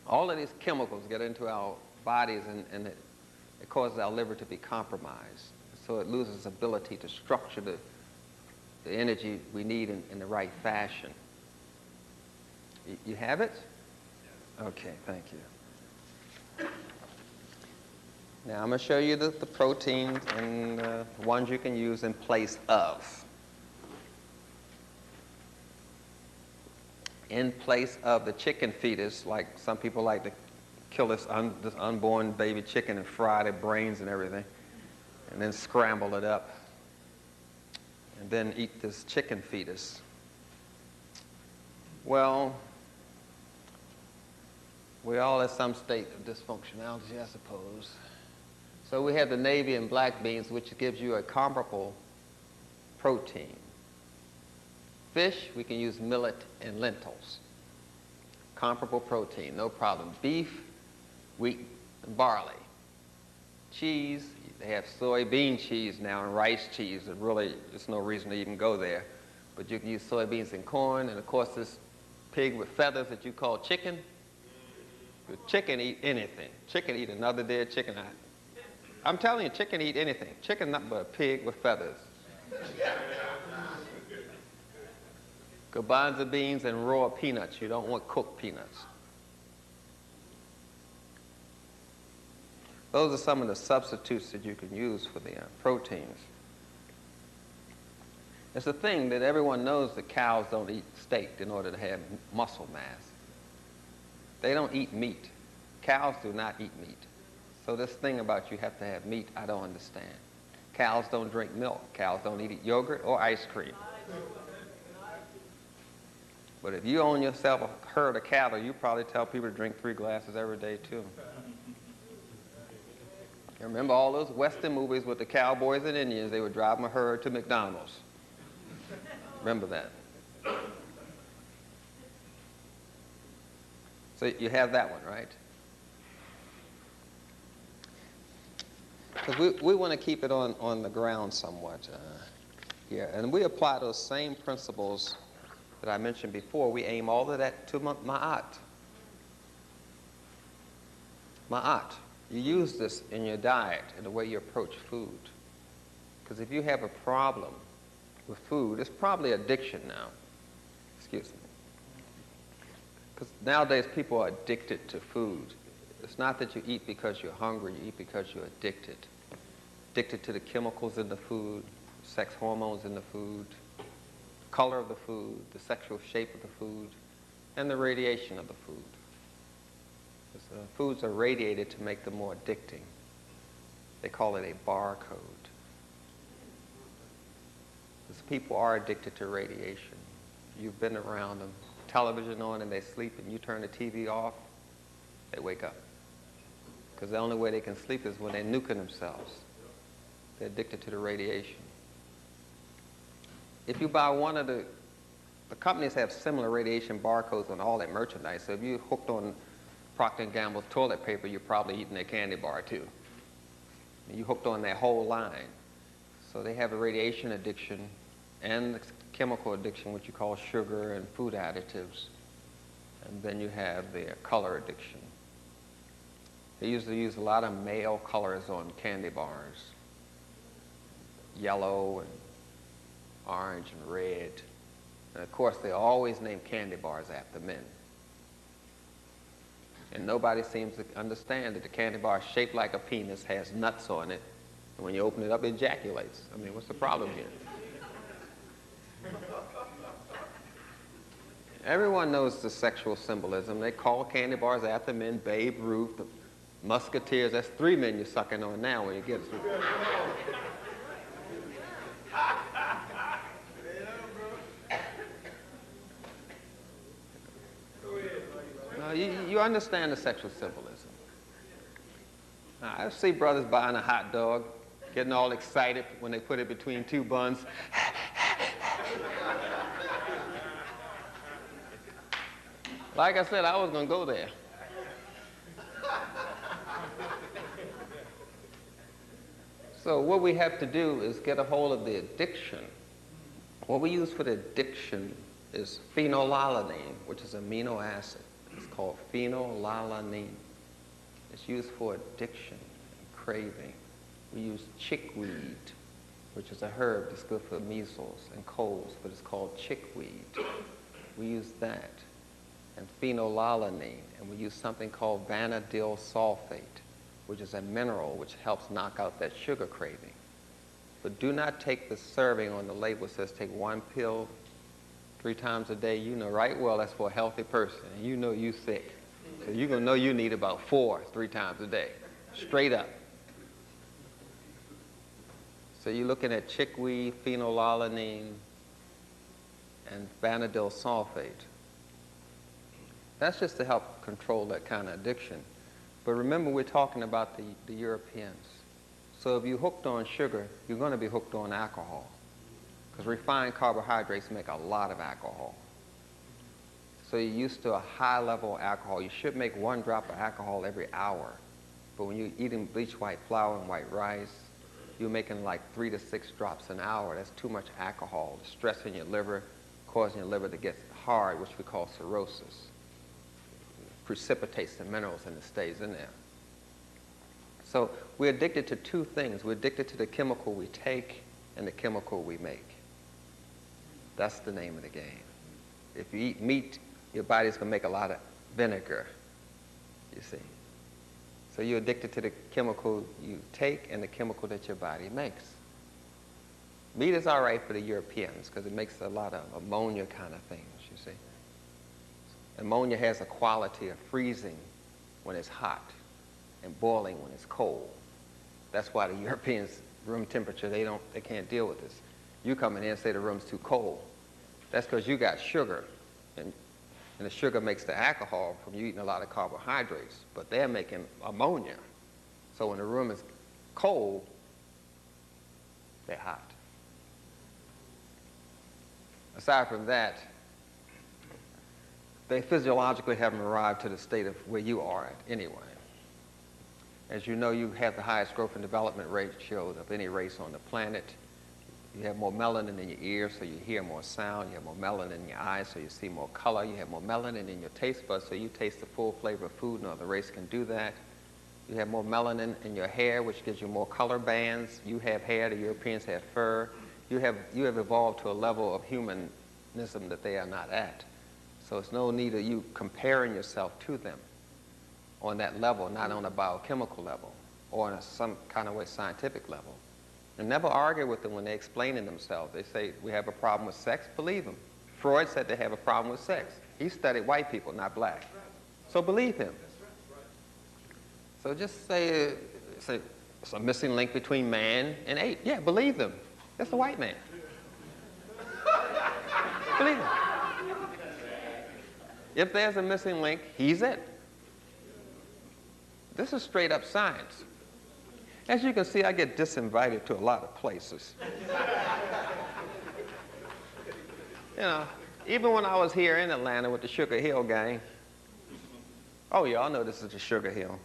Speaker 2: All of these chemicals get into our bodies, and it causes our liver to be compromised. So it loses its ability to structure the energy we need in the right fashion. You have it? Okay, thank you. Now I'm going to show you the proteins and the ones you can use in place of. In place of the chicken fetus, like some people like to kill this unborn baby chicken and fry their brains and everything, and then scramble it up, and then eat this chicken fetus. Well, we're all at some state of dysfunctionality, I suppose. So we have the navy and black beans, which gives you a comparable protein. Fish, we can use millet and lentils. Comparable protein, no problem. Beef, wheat, and barley. Cheese, they have soybean cheese now and rice cheese. And really, there's no reason to even go there. But you can use soybeans and corn, and of course this pig with feathers that you call chicken. The chicken eat anything. Chicken eat another dead chicken. I'm telling you, chicken eat anything. Chicken nothing but a pig with feathers. Garbanzo beans and raw peanuts. You don't want cooked peanuts. Those are some of the substitutes that you can use for the proteins. It's a thing that everyone knows that cows don't eat steak in order to have muscle mass. They don't eat meat. Cows do not eat meat. So this thing about you have to have meat, I don't understand. Cows don't drink milk. Cows don't eat yogurt or ice cream. But if you own yourself a herd of cattle, you probably tell people to drink 3 glasses every day too. You remember all those Western movies with the cowboys and Indians? They would drive a herd to McDonald's. Remember that. So you have that one, right? Because we want to keep it on the ground somewhat here. And we apply those same principles that I mentioned before. We aim all of that to ma'at. Ma'at. You use this in your diet and the way you approach food. Because if you have a problem with food, it's probably addiction now. Excuse me. Because nowadays people are addicted to food. It's not that you eat because you're hungry, you eat because you're addicted. Addicted to the chemicals in the food, sex hormones in the food, color of the food, the sexual shape of the food, and the radiation of the food. Because foods are radiated to make them more addicting. They call it a barcode. Because people are addicted to radiation. You've been around them. television on and they sleep and you turn the TV off, they wake up. Because the only way they can sleep is when they're nuking themselves. They're addicted to the radiation. If you buy one of the companies have similar radiation barcodes on all their merchandise, so if you're hooked on Procter & Gamble's toilet paper, you're probably eating their candy bar too. You hooked on their whole line. So they have a radiation addiction and a chemical addiction, which you call sugar and food additives. And then you have their color addiction. They usually use a lot of male colors on candy bars. Yellow and orange and red. And of course, they always name candy bars after men. And nobody seems to understand that the candy bar is shaped like a penis, has nuts on it, and when you open it up, it ejaculates. I mean, what's the problem here? Everyone knows the sexual symbolism. They call candy bars after men. Babe Ruth, the Musketeers. That's 3 men you're sucking on now when you get through. You understand the sexual symbolism. Now, I see brothers buying a hot dog, getting all excited when they put it between 2 buns. Like I said, I was going to go there. So what we have to do is get a hold of the addiction. What we use for the addiction is phenylalanine, which is an amino acid. It's called phenylalanine. It's used for addiction and craving. We use chickweed, which is a herb that's good for measles and colds, but it's called chickweed. We use that. And phenylalanine. And we use something called vanadilyl sulfate, which is a mineral which helps knock out that sugar craving. But do not take the serving on the label that says take 1 pill 3 times a day. You know right well that's for a healthy person, and you know you sick. So you're going to know you need about 4 3 times a day, straight up. So you're looking at chickweed, phenylalanine, and vanadilyl sulfate. That's just to help control that kind of addiction. But remember, we're talking about the Europeans. So if you're hooked on sugar, you're going to be hooked on alcohol. Because refined carbohydrates make a lot of alcohol. So you're used to a high level of alcohol. You should make 1 drop of alcohol every hour. But when you're eating bleached white flour and white rice, you're making like 3 to 6 drops an hour. That's too much alcohol. It's stressing your liver, causing your liver to get hard, which we call cirrhosis. It precipitates the minerals and it stays in there. So we're addicted to 2 things. We're addicted to the chemical we take and the chemical we make. That's the name of the game. If you eat meat, your body's going to make a lot of vinegar, you see. So you're addicted to the chemical you take and the chemical that your body makes. Meat is all right for the Europeans because it makes a lot of ammonia kind of things, you see. Ammonia has a quality of freezing when it's hot and boiling when it's cold. That's why the Europeans, room temperature, they can't deal with this. You come in here and say the room's too cold. That's because you got sugar, and the sugar makes the alcohol from you eating a lot of carbohydrates, but they're making ammonia. So when the room is cold, they're hot. Aside from that, they physiologically haven't arrived to the state of where you are at anyway. As you know, you have the highest growth and development ratio of any race on the planet. You have more melanin in your ears, so you hear more sound. You have more melanin in your eyes, so you see more color. You have more melanin in your taste buds, so you taste the full flavor of food. No other race can do that. You have more melanin in your hair, which gives you more color bands. You have hair. The Europeans have fur. You have evolved to a level of humanism that they are not at. So it's no need of you comparing yourself to them on that level, not on a biochemical level or on some kind of way scientific level. And never argue with them when they're explaining themselves. They say, we have a problem with sex, believe them. Freud said they have a problem with sex. He studied white people, not black. So believe him. So just say it's a missing link between man and ape. Yeah, believe them. That's the white man. Believe him. If there's a missing link, he's it. This is straight up science. As you can see, I get disinvited to a lot of places. You know, even when I was here in Atlanta with the Sugar Hill gang, oh, y'all know this is the Sugar Hill.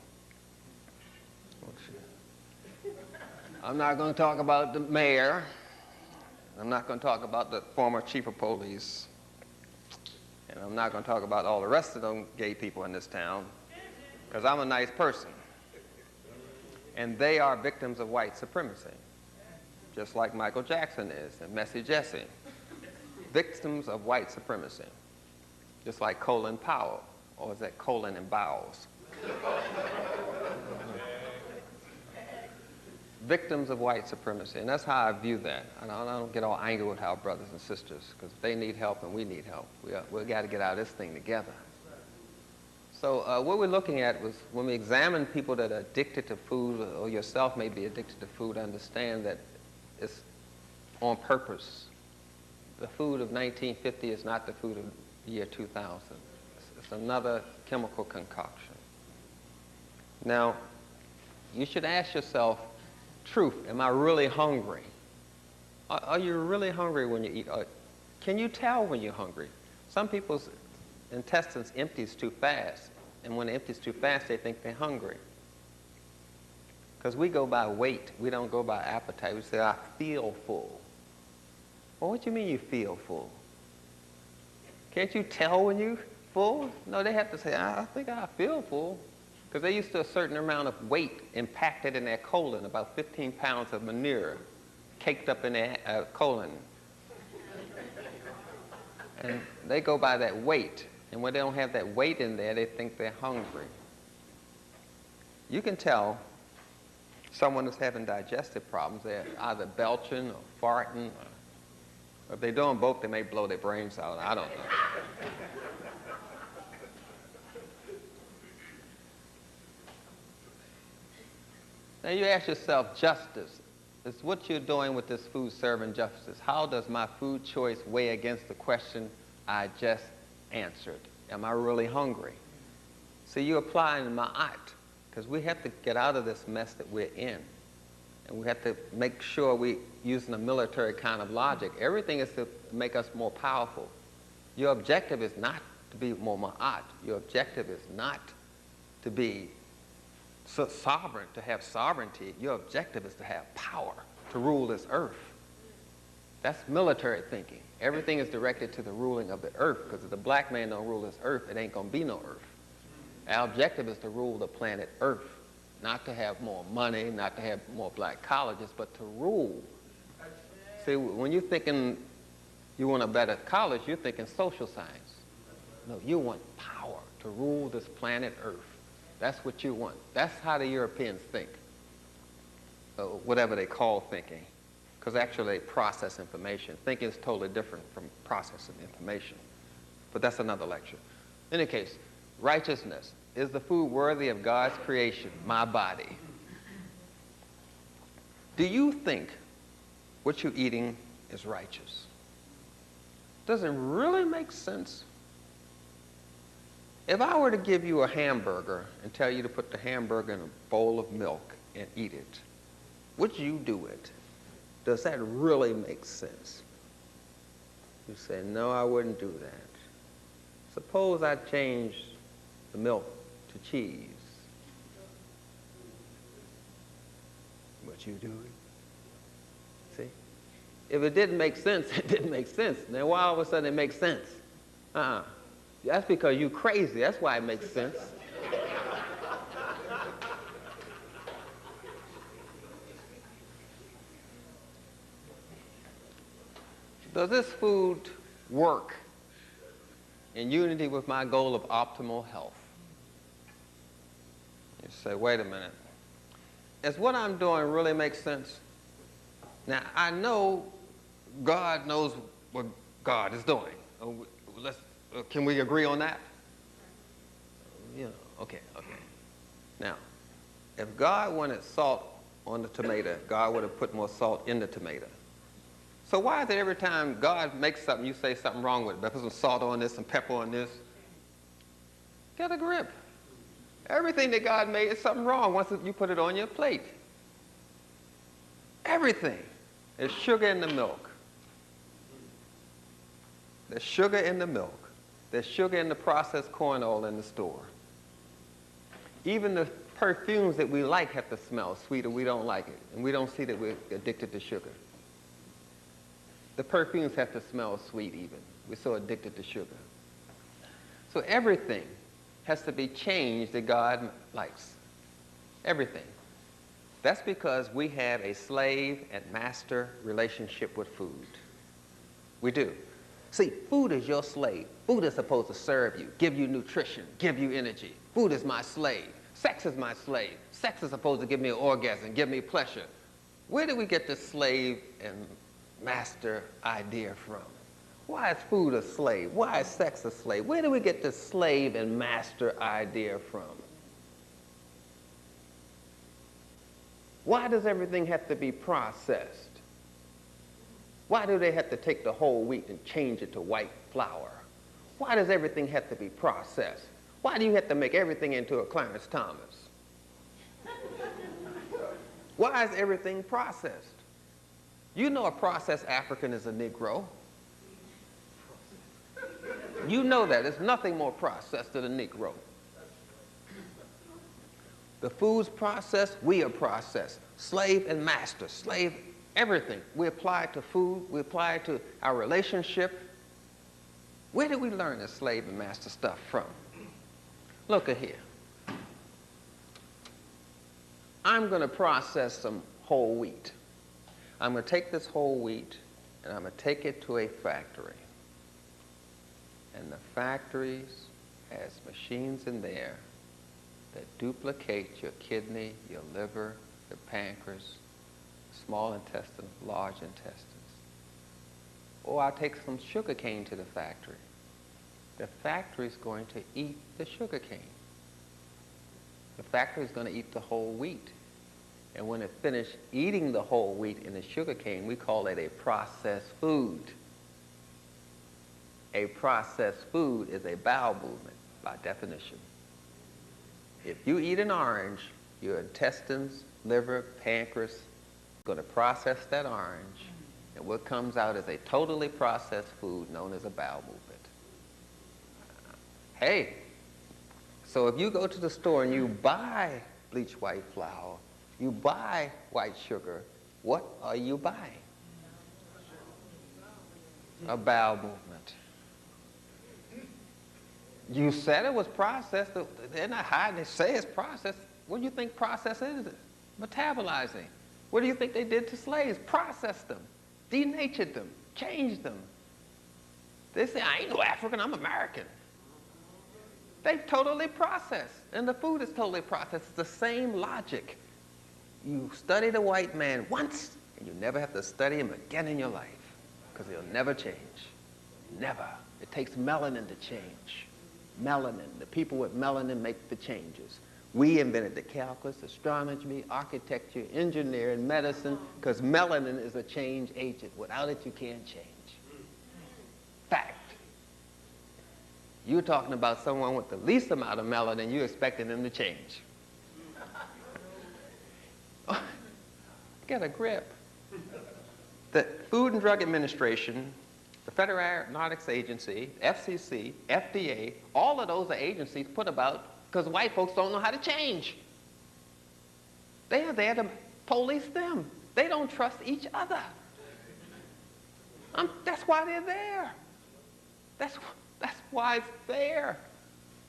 Speaker 2: I'm not going to talk about the mayor. I'm not going to talk about the former chief of police. And I'm not going to talk about all the rest of them gay people in this town, because I'm a nice person. And they are victims of white supremacy, just like Michael Jackson is and Messy Jesse. Victims of white supremacy, just like Colin Powell, or is that Colin and Bowles? Victims of white supremacy, and that's how I view that. And I don't get all angry with our brothers and sisters, because they need help and we need help. We've got to get out of this thing together. So what we're looking at was when we examine people that are addicted to food, or yourself may be addicted to food, understand that it's on purpose. The food of 1950 is not the food of the year 2000. It's another chemical concoction. Now, you should ask yourself, truth, am I really hungry? Are you really hungry when you eat? Can you tell when you're hungry? Some people's intestines empties too fast, and when it empties too fast, they think they're hungry. Because we go by weight, we don't go by appetite. We say, I feel full. Well, what do you mean you feel full? Can't you tell when you're full? No, they have to say, I think I feel full. Because they're used to a certain amount of weight impacted in their colon, about 15 pounds of manure caked up in their colon. And they go by that weight. And when they don't have that weight in there, they think they're hungry. You can tell someone who's having digestive problems. They're either belching or farting. Or if they're doing both, they may blow their brains out. I don't know. Now you ask yourself, justice. Is what you're doing with this food serving justice. How does my food choice weigh against the question I just answered? Am I really hungry? See, you're applying ma'at, because we have to get out of this mess that we're in. And we have to make sure we're using a military kind of logic. Everything is to make us more powerful. Your objective is not to be more ma'at. Your objective is not to be so sovereign, to have sovereignty. Your objective is to have power, to rule this earth. That's military thinking. Everything is directed to the ruling of the earth, because if the black man don't rule this earth, it ain't going to be no earth. Our objective is to rule the planet Earth, not to have more money, not to have more black colleges, but to rule. See, when you're thinking you want a better college, you're thinking social science. No, you want power to rule this planet Earth. That's what you want. That's how the Europeans think, whatever they call thinking, because actually they process information. Thinking is totally different from processing information. But that's another lecture. In any case, righteousness. Is the food worthy of God's creation, my body? Do you think what you're eating is righteous? Does it really make sense? If I were to give you a hamburger and tell you to put the hamburger in a bowl of milk and eat it, would you do it? Does that really make sense? You say, no, I wouldn't do that. Suppose I changed the milk to cheese. Would you do it? See? If it didn't make sense, it didn't make sense. Now why all of a sudden it makes sense? That's because you're crazy. That's why it makes sense. Does this food work in unity with my goal of optimal health? You say, wait a minute. Does what I'm doing really make sense? Now, I know God knows what God is doing. Can we agree on that? You know, okay. Now, if God wanted salt on the tomato, God would have put more salt in the tomato. So why is it every time God makes something, you say something wrong with it? Put some salt on this, some pepper on this? Get a grip. Everything that God made is something wrong once you put it on your plate. Everything. There's sugar in the milk. There's sugar in the milk. There's sugar in the processed corn oil in the store. Even the perfumes that we like have to smell sweet or we don't like it. And we don't see that we're addicted to sugar. The perfumes have to smell sweet even. We're so addicted to sugar. So everything has to be changed that God likes. Everything. That's because we have a slave and master relationship with food. We do. See, food is your slave. Food is supposed to serve you, give you nutrition, give you energy. Food is my slave. Sex is my slave. Sex is supposed to give me an orgasm, give me pleasure. Where did we get this slave and master idea from? Why is food a slave? Why is sex a slave? Where do we get this slave and master idea from? Why does everything have to be processed? Why do they have to take the whole wheat and change it to white flour? Why does everything have to be processed? Why do you have to make everything into a Clarence Thomas? Why is everything processed? You know a processed African is a Negro. You know that. There's nothing more processed than a Negro. The food's processed, we are processed. Slave and master, slave, everything. We apply it to food, we apply it to our relationship. Where did we learn this slave and master stuff from? Look at here. I'm going to process some whole wheat. I'm going to take this whole wheat and I'm going to take it to a factory. And the factories has machines in there that duplicate your kidney, your liver, your pancreas, small intestine, large intestines. Or I'll take some sugar cane to the factory. The factory's going to eat the sugar cane. The factory's going to eat the whole wheat. And when it finished eating the whole wheat in the sugar cane, we call it a processed food. A processed food is a bowel movement by definition. If you eat an orange, your intestines, liver, pancreas, are going to process that orange, and what comes out is a totally processed food known as a bowel movement. Hey, so if you go to the store and you buy bleached white flour, you buy white sugar, what are you buying? A bowel movement. You said it was processed. They're not hiding. They say it's processed. What do you think process is? Metabolizing. What do you think they did to slaves? Processed them, denatured them, changed them. They say, I ain't no African, I'm American. They totally processed, and the food is totally processed. It's the same logic. You study the white man once, and you never have to study him again in your life, because he'll never change. Never. It takes melanin to change. Melanin. The people with melanin make the changes. We invented the calculus, astronomy, architecture, engineering, medicine, because melanin is a change agent. Without it, you can't change. Fact. You're talking about someone with the least amount of melanin, you're expecting them to change. Get a grip. The Food and Drug Administration, the Federal Aeronautics Agency, FCC, FDA, all of those are agencies put about because white folks don't know how to change. They are there to police them. They don't trust each other. That's why they're there. That's why it's there.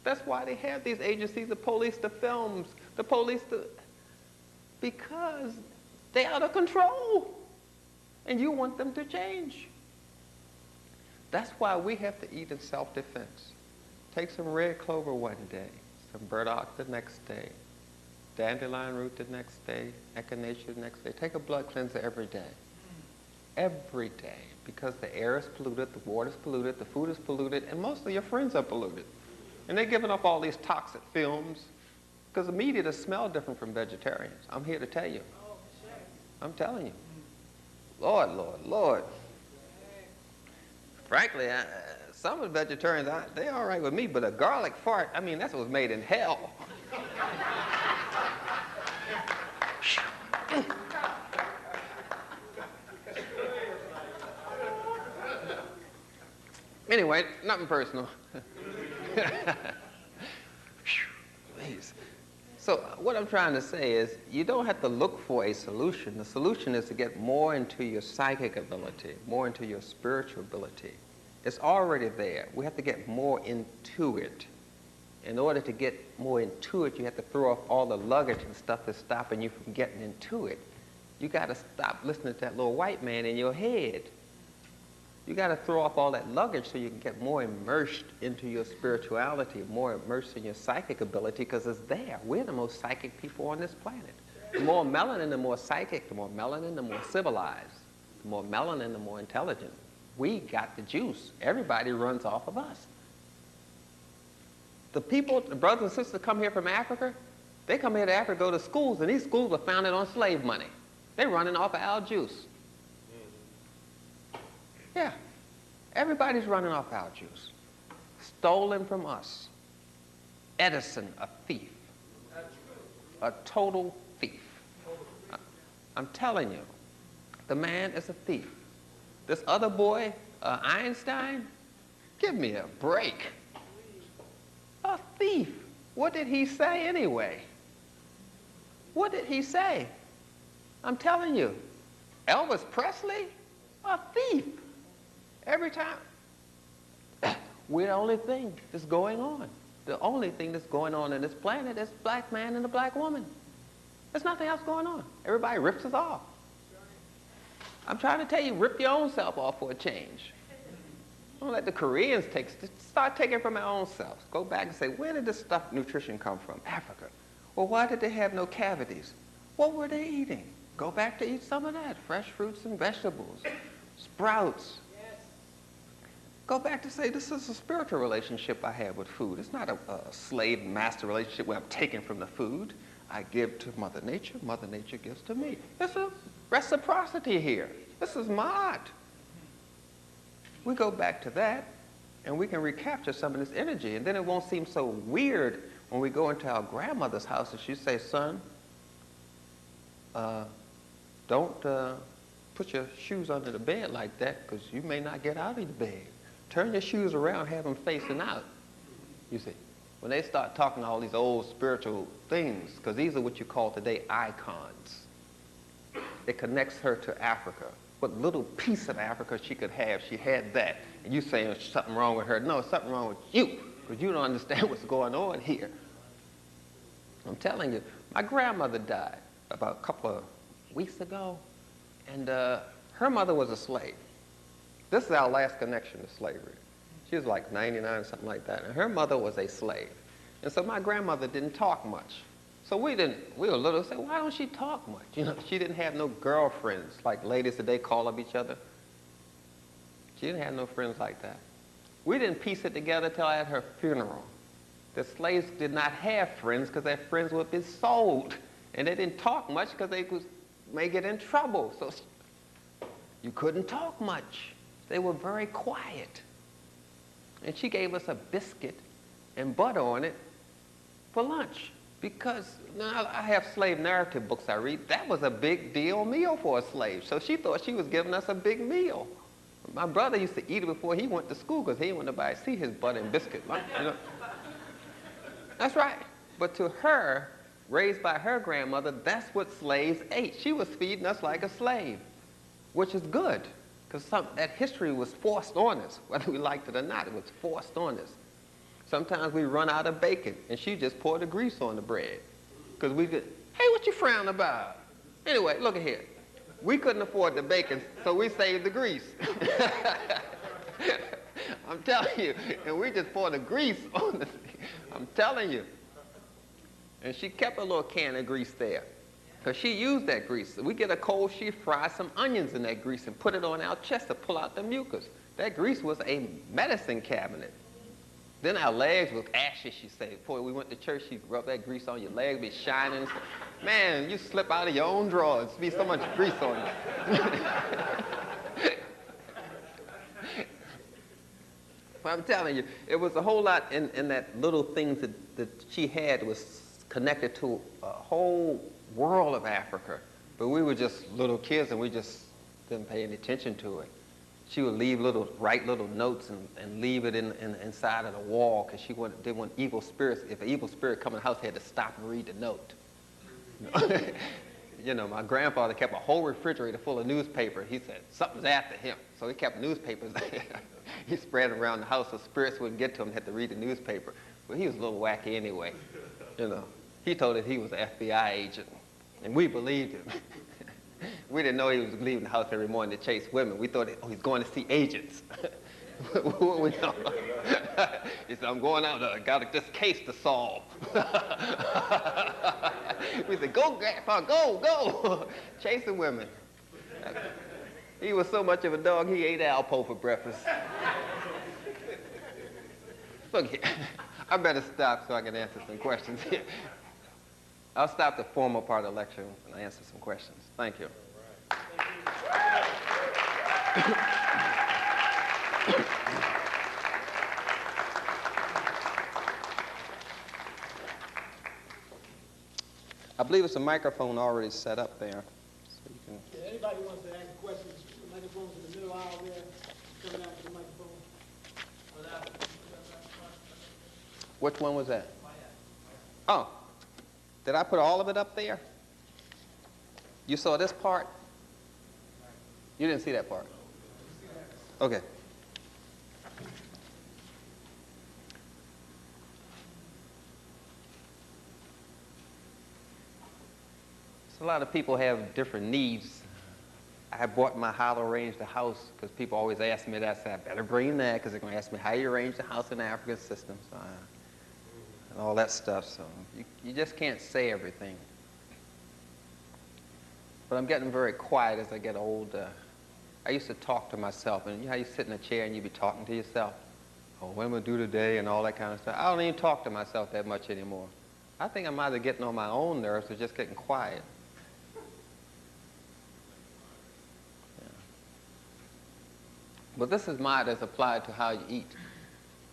Speaker 2: That's why they have these agencies to police the films, to police the... Because they're out of control. And you want them to change. That's why we have to eat in self-defense. Take some red clover one day, some burdock the next day, dandelion root the next day, echinacea the next day. Take a blood cleanser every day. Every day. Because the air is polluted, the water is polluted, the food is polluted, and most of your friends are polluted. And they're giving up all these toxic films because the meat does smell different from vegetarians. I'm here to tell you. I'm telling you. Lord, Lord, Lord. Frankly, Some of the vegetarians, they're all right with me, but a garlic fart, I mean, that's what was made in hell. Anyway, nothing personal. Please. So what I'm trying to say is you don't have to look for a solution. The solution is to get more into your psychic ability, more into your spiritual ability. It's already there. We have to get more into it. In order to get more into it, you have to throw off all the luggage and stuff that's stopping you from getting into it. You got to stop listening to that little white man in your head. You got to throw off all that luggage so you can get more immersed into your spirituality, more immersed in your psychic ability, because it's there. We're the most psychic people on this planet. The more melanin, the more psychic. The more melanin, the more civilized. The more melanin, the more intelligent. We got the juice. Everybody runs off of us. The people, the brothers and sisters come here from Africa, they come here to Africa, go to schools, and these schools were founded on slave money. They're running off of our juice. Yeah, everybody's running off our juice. Stolen from us. Edison, a thief. A total thief. I'm telling you, the man is a thief. This other boy, Einstein, give me a break. A thief. What did he say anyway? What did he say? I'm telling you, Elvis Presley, a thief. Every time. We're the only thing that's going on. The only thing that's going on in this planet is black man and a black woman. There's nothing else going on. Everybody rips us off. I'm trying to tell you, rip your own self off for a change. Don't let the Koreans start taking from our own selves. Go back and say, where did this stuff, nutrition, come from? Africa. Well, why did they have no cavities? What were they eating? Go back to eat some of that. Fresh fruits and vegetables. Sprouts. Go back to say, this is a spiritual relationship I have with food. It's not a slave-master relationship where I'm taking from the food. I give to Mother Nature gives to me. There's a reciprocity here. This is my art. We go back to that, and we can recapture some of this energy, and then it won't seem so weird when we go into our grandmother's house and she say, son, don't put your shoes under the bed like that, because you may not get out of the bed. Turn your shoes around, have them facing out. You see, when they start talking all these old spiritual things, because these are what you call today icons. It connects her to Africa. What little piece of Africa she could have, she had that. And you saying there's something wrong with her. No, something wrong with you, because you don't understand what's going on here. I'm telling you, my grandmother died about a couple of weeks ago, and her mother was a slave. This is our last connection to slavery. She was like 99, something like that, and her mother was a slave. And so my grandmother didn't talk much. So we were little, say, why don't she talk much? You know, she didn't have no girlfriends, like ladies today call up each other. She didn't have no friends like that. We didn't piece it together till at her funeral. The slaves did not have friends because their friends would be sold. And they didn't talk much because they may get in trouble. So you couldn't talk much. They were very quiet. And she gave us a biscuit and butter on it for lunch. Because now I have slave narrative books I read. That was a big deal meal for a slave. So she thought she was giving us a big meal. My brother used to eat it before he went to school because he didn't want nobody to see his butter and biscuit lunch. You know? That's right. But to her, raised by her grandmother, that's what slaves ate. She was feeding us like a slave, which is good. Because that history was forced on us. Whether we liked it or not, it was forced on us. Sometimes we run out of bacon, and she just poured the grease on the bread. Because we could, hey, what you frown about? Anyway, look at here. We couldn't afford the bacon, so we saved the grease. I'm telling you. And we just poured the grease on the thing. I'm telling you. And she kept a little can of grease there. Because she used that grease. We get a cold, she fry some onions in that grease and put it on our chest to pull out the mucus. That grease was a medicine cabinet. Then our legs was ashy, she said. Before we went to church, she'd rub that grease on your legs, be shining. Man, you slip out of your own drawers. There'd be so much grease on you. But I'm telling you, it was a whole lot in that little things that she had was connected to a whole world of Africa. But we were just little kids and we just didn't pay any attention to it. She would write little notes and leave it inside of the wall because she didn't want evil spirits. If an evil spirit come in the house, they had to stop and read the note. You know, my grandfather kept a whole refrigerator full of newspaper. He said something's after him, so he kept newspapers. He spread it around the house so spirits wouldn't get to him. Had to read the newspaper. But he was a little wacky anyway. You know, he told us he was an FBI agent, and we believed him. We didn't know he was leaving the house every morning to chase women. We thought, oh, he's going to see agents. We know. He said, I'm going out, I got this case to solve. We said, go, Grandpa, go. Chasing women. He was so much of a dog, he ate Alpo for breakfast. Look, I better stop so I can answer some questions here. I'll stop the formal part of the lecture and answer some questions. Thank you. I believe it's a microphone already set up there. So you can...
Speaker 4: Yeah, anybody wants to ask a question, the microphone's in the middle aisle there. Coming out to the microphone.
Speaker 2: Which one was that? Oh, did I put all of it up there? You saw this part? You didn't see that part? Okay. So a lot of people have different needs. I bought my how to arrange the house because people always ask me that. I said, I better bring that because they're going to ask me how you arrange the house in the African system. So and all that stuff. So you just can't say everything. But I'm getting very quiet as I get older. I used to talk to myself, and you know how you sit in a chair and you be talking to yourself? Oh, what am I going to do today and all that kind of stuff. I don't even talk to myself that much anymore. I think I'm either getting on my own nerves or just getting quiet. Yeah. But this is mine as applied to how you eat.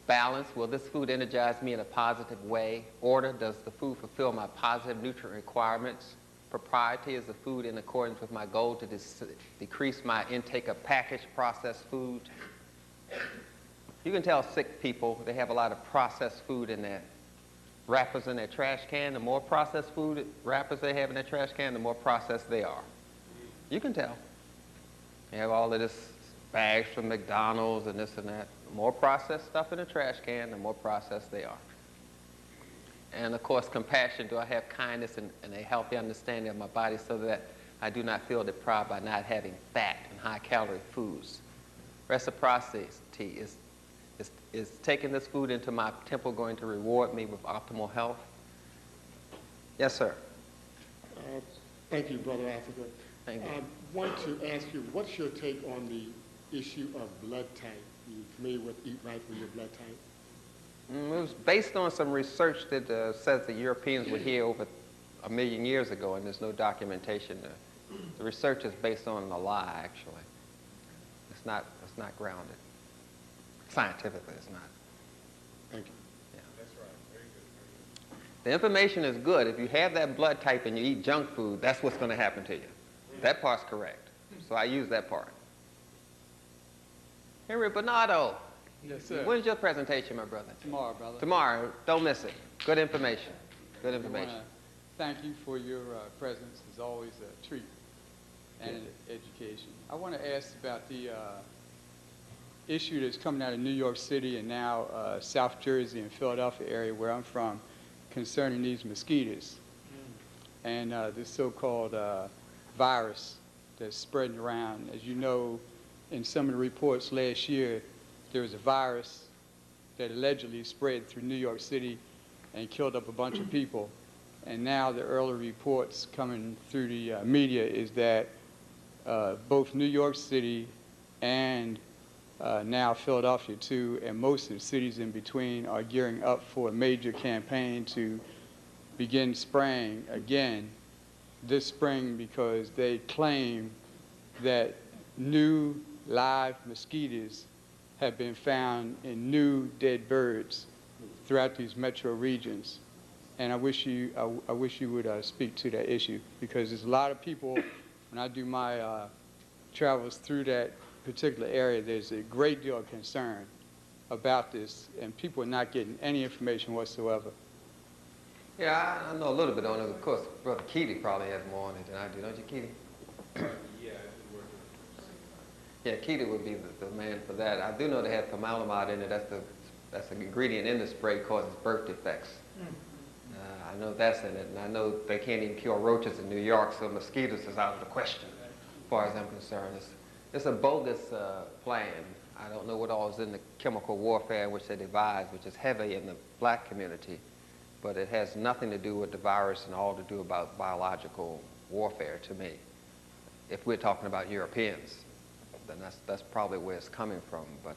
Speaker 2: Balance, will this food energize me in a positive way? Order, does the food fulfill my positive nutrient requirements? Propriety, is the food in accordance with my goal to decrease my intake of packaged processed food? You can tell sick people, they have a lot of processed food in their wrappers in their trash can. The more processed food wrappers they have in their trash can, the more processed they are. You can tell. They have all of this bags from McDonald's and this and that. The more processed stuff in the trash can, the more processed they are. And of course, compassion, do I have kindness and a healthy understanding of my body so that I do not feel deprived by not having fat and high-calorie foods? Reciprocity, is taking this food into my temple going to reward me with optimal health? Yes, sir.
Speaker 5: Thank you, Brother Afrika.
Speaker 2: Thank you.
Speaker 5: I want to ask you, what's your take on the issue of blood type? Are you familiar with Eat Right for Your blood type?
Speaker 2: It was based on some research that says that Europeans were here over 1 million years ago, and there's no documentation. The research is based on a lie, actually. It's not grounded. Scientifically, it's not.
Speaker 5: Thank you.
Speaker 2: Yeah. That's right. Very good. The information is good. If you have that blood type and you eat junk food, that's what's going to happen to you. That part's correct. So I use that part. Henry Bernardo.
Speaker 6: Yes, sir.
Speaker 2: When's your presentation, my brother?
Speaker 6: Tomorrow, brother.
Speaker 2: Tomorrow. Don't miss it. Good information. Good information.
Speaker 6: I want to thank you for your presence. It's always a treat and an education. I want to ask about the issue that's coming out of New York City and now South Jersey and Philadelphia area where I'm from concerning these mosquitoes and this so-called virus that's spreading around. As you know, in some of the reports last year, there was a virus that allegedly spread through New York City and killed up a bunch of people. And now the early reports coming through the media is that both New York City and now Philadelphia too, and most of the cities in between are gearing up for a major campaign to begin spraying again this spring because they claim that new live mosquitoes have been found in new dead birds throughout these metro regions. And I wish you would speak to that issue, because there's a lot of people, when I do my travels through that particular area, there's a great deal of concern about this, and people are not getting any information whatsoever.
Speaker 2: Yeah, I know a little bit on it. Of course, Brother Keely probably has more on it than I do, don't you, Keely?
Speaker 3: Yeah, I've been working.
Speaker 2: Yeah, Keely would be the man for that. I do know they have formaldehyde in it. That's an ingredient in the spray causes birth defects. I know that's in it, and I know they can't even kill roaches in New York, so mosquitoes is out of the question, as far as I'm concerned. It's a bogus plan. I don't know what all is in the chemical warfare which they devised, which is heavy in the black community, but it has nothing to do with the virus and all to do about biological warfare to me. If we're talking about Europeans, then that's probably where it's coming from. But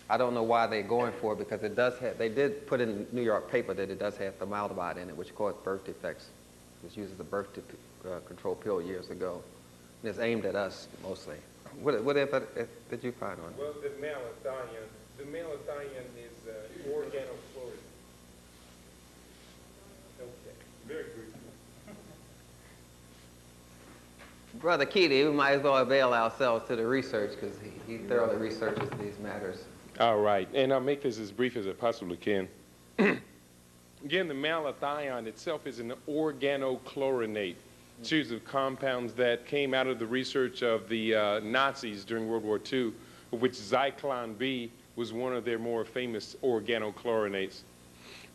Speaker 2: I don't know why they're going for it, because it does have, they did put in the New York paper that it does have formaldehyde in it, which caused birth defects. It was used as a birth control pill years ago. And it's aimed at us mostly. What did you find on it?
Speaker 7: Well, the malathion is organochloride. Okay, very briefly.
Speaker 2: Brother Keely, we might as well avail ourselves to the research, because he thoroughly researches these matters.
Speaker 7: All right, and I'll make this as brief as I possibly can. Again, the malathion itself is an organochlorinate, a series of compounds that came out of the research of the Nazis during World War II, of which Zyklon B was one of their more famous organochlorinates.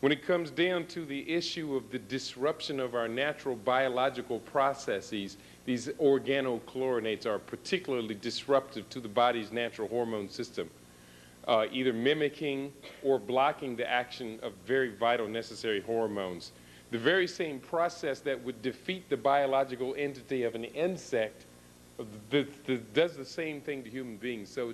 Speaker 7: When it comes down to the issue of the disruption of our natural biological processes, these organochlorinates are particularly disruptive to the body's natural hormone system, either mimicking or blocking the action of very vital necessary hormones. The very same process that would defeat the biological entity of an insect does the same thing to human beings. So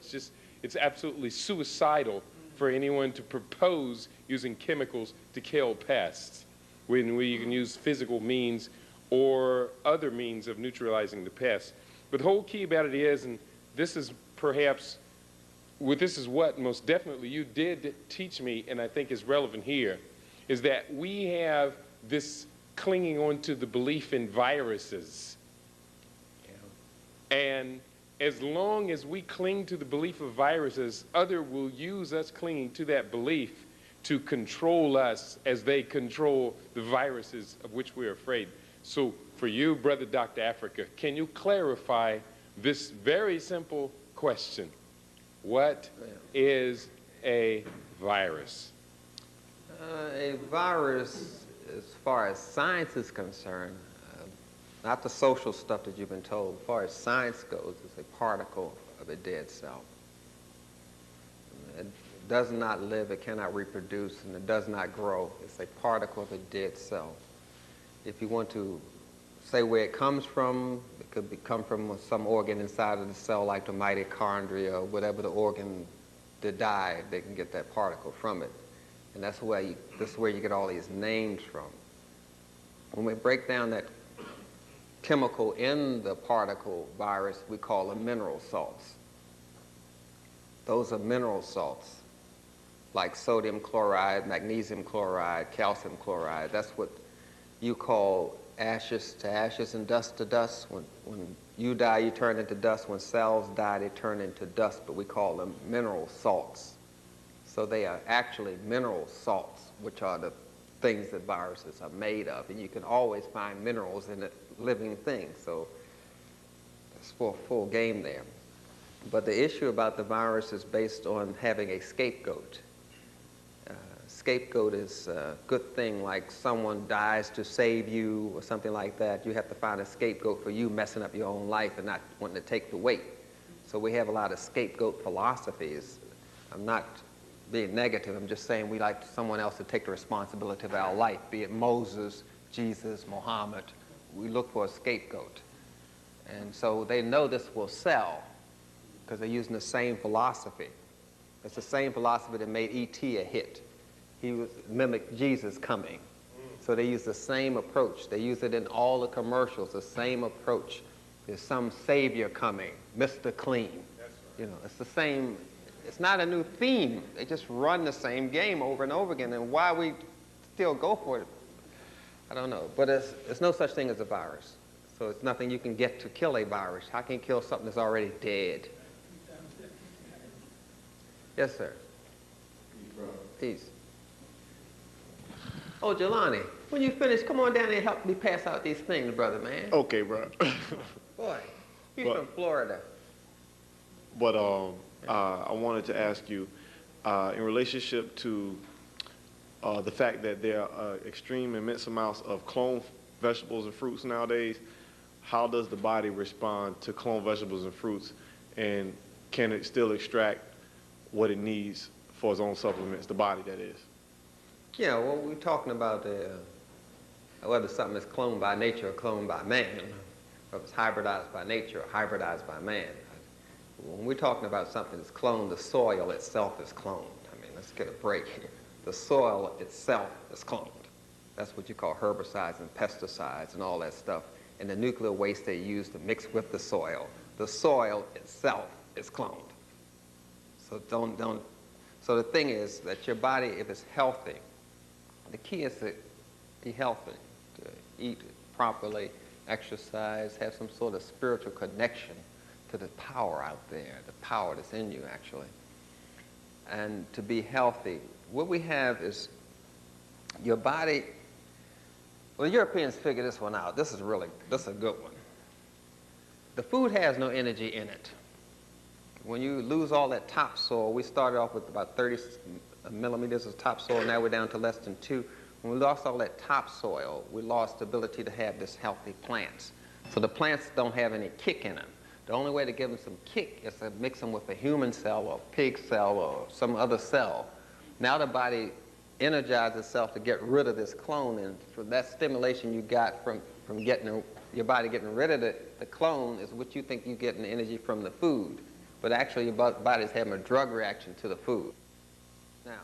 Speaker 7: it's absolutely suicidal for anyone to propose using chemicals to kill pests, when you can use physical means or other means of neutralizing the pests. But the whole key about it is, and this is perhaps, this is what most definitely you did teach me, and I think is relevant here, is that we have this clinging on to the belief in viruses. Yeah. And as long as we cling to the belief of viruses, others will use us clinging to that belief to control us as they control the viruses of which we're afraid. So for you, Brother Dr. Afrika, can you clarify this very simple question? What is a virus?
Speaker 2: A virus, as far as science is concerned, not the social stuff that you've been told, as far as science goes, is a particle of a dead cell. It does not live, it cannot reproduce, and it does not grow. It's a particle of a dead cell. If you want to say where it comes from, it could come from some organ inside of the cell, like the mitochondria, or whatever the organ that died, they can get that particle from it. And that's where you get all these names from. When we break down that chemical in the particle virus, we call them mineral salts. Those are mineral salts, like sodium chloride, magnesium chloride, calcium chloride. That's what you call ashes to ashes and dust to dust. When you die, you turn into dust. When cells die, they turn into dust, but we call them mineral salts. So they are actually mineral salts, which are the things that viruses are made of. And you can always find minerals in a living thing. So it's for a full game there. But the issue about the virus is based on having a scapegoat. Scapegoat is a good thing, like someone dies to save you or something like that. You have to find a scapegoat for you messing up your own life and not wanting to take the weight. So we have a lot of scapegoat philosophies. I'm not being negative, I'm just saying we like someone else to take the responsibility of our life, be it Moses, Jesus, Muhammad. We look for a scapegoat. And so they know this will sell because they're using the same philosophy. It's the same philosophy that made E.T. a hit. He mimicked Jesus coming. So they use the same approach. They use it in all the commercials, the same approach. There's some savior coming, Mr. Clean. You know, it's the same It's not a new theme. They just run the same game over and over again. And why we still go for it, I don't know. But it's no such thing as a virus. So it's nothing you can get to kill a virus. How can you kill something that's already dead? Yes, sir. Peace. Oh, Jelani, when you finish, come on down here and help me pass out these things, brother, man.
Speaker 3: Okay, bro.
Speaker 2: Boy, he's
Speaker 3: Well-
Speaker 2: from Florida.
Speaker 3: But I wanted to ask you, in relationship to the fact that there are extreme, immense amounts of cloned vegetables and fruits nowadays, how does the body respond to cloned vegetables and fruits, and can it still extract what it needs for its own supplements, the body that is?
Speaker 2: Yeah, well, we're talking about whether something is cloned by nature or cloned by man, or if it's hybridized by nature or hybridized by man. When we're talking about something that's cloned, the soil itself is cloned. I mean, let's get a break here. The soil itself is cloned. That's what you call herbicides and pesticides and all that stuff. And the nuclear waste they use to mix with the soil itself is cloned. So So the thing is that your body, if it's healthy, the key is to be healthy, to eat properly, exercise, have some sort of spiritual connection to the power out there, the power that's in you, actually. And to be healthy, what we have is your body. Well, the Europeans figured this one out. This is a good one. The food has no energy in it. When you lose all that topsoil, we started off with about 30 millimeters of topsoil, now we're down to less than 2. When we lost all that topsoil, we lost the ability to have this healthy plants. So the plants don't have any kick in them. The only way to give them some kick is to mix them with a human cell or a pig cell or some other cell. Now the body energizes itself to get rid of this clone, and for that stimulation you got from getting your body getting rid of the clone is what you think you get in energy from the food. But actually your body's having a drug reaction to the food. Now,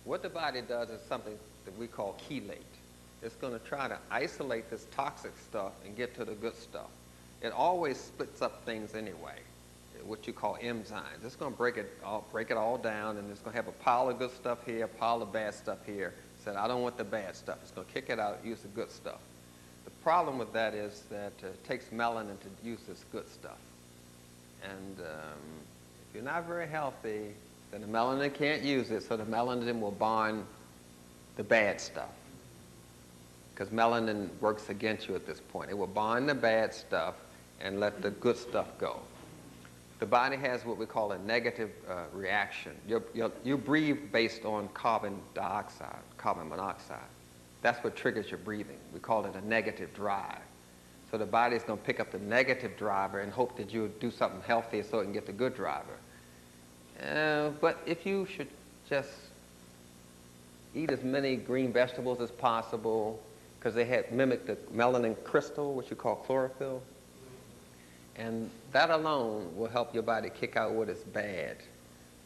Speaker 2: what the body does is something that we call chelate. It's going to try to isolate this toxic stuff and get to the good stuff. It always splits up things anyway, what you call enzymes. It's going to break it all down, and it's going to have a pile of good stuff here, a pile of bad stuff here. It said, I don't want the bad stuff. It's going to kick it out, use the good stuff. The problem with that is that it takes melanin to use this good stuff. And if you're not very healthy, then the melanin can't use it, so the melanin will bond the bad stuff. Because melanin works against you at this point. It will bond the bad stuff and let the good stuff go. The body has what we call a negative reaction. You breathe based on carbon dioxide, carbon monoxide. That's what triggers your breathing. We call it a negative drive. So the body is going to pick up the negative driver and hope that you'll do something healthy so it can get the good driver. But if you should just eat as many green vegetables as possible, because they mimic the melanin crystal, which you call chlorophyll, and that alone will help your body kick out what is bad.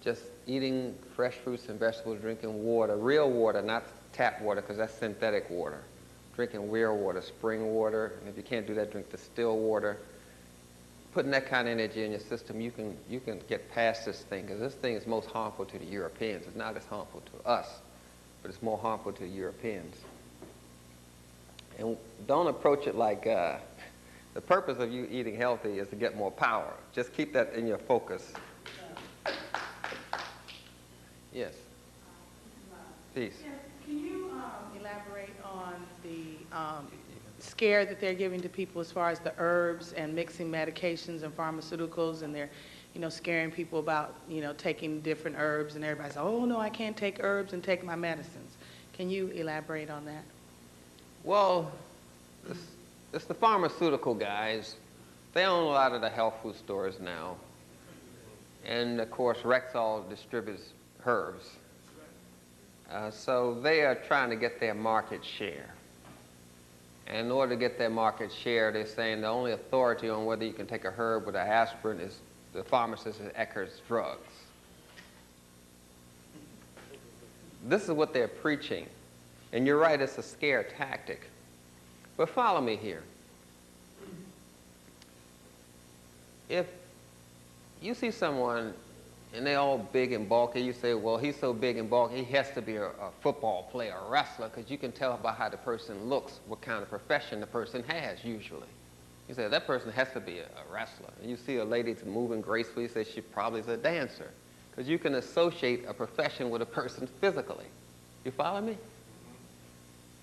Speaker 2: Just eating fresh fruits and vegetables, drinking water, real water, not tap water, because that's synthetic water. Drinking real water, spring water, and if you can't do that, drink distilled water. Putting that kind of energy in your system, you can get past this thing, because this thing is most harmful to the Europeans. It's not as harmful to us, but it's more harmful to the Europeans. And don't approach it like the purpose of you eating healthy is to get more power. Just keep that in your focus. Yes. Peace.
Speaker 8: Yes. Can you elaborate on the scare that they're giving to people as far as the herbs and mixing medications and pharmaceuticals, and they're, scaring people about, taking different herbs, and everybody's, oh no, I can't take herbs and take my medicines. Can you elaborate on that?
Speaker 2: Well, it's the pharmaceutical guys. They own a lot of the health food stores now. And of course, Rexall distributes herbs. So they are trying to get their market share. And in order to get their market share, they're saying the only authority on whether you can take a herb with an aspirin is the pharmacist at Eckert's Drugs. This is what they're preaching. And you're right, it's a scare tactic. But follow me here. If you see someone and they're all big and bulky. You say, well, he's so big and bulky, he has to be a football player, a wrestler, because you can tell by how the person looks what kind of profession the person has usually. You say, that person has to be a wrestler. And you see a lady that's moving gracefully, you say she probably is a dancer, because you can associate a profession with a person physically. You follow me?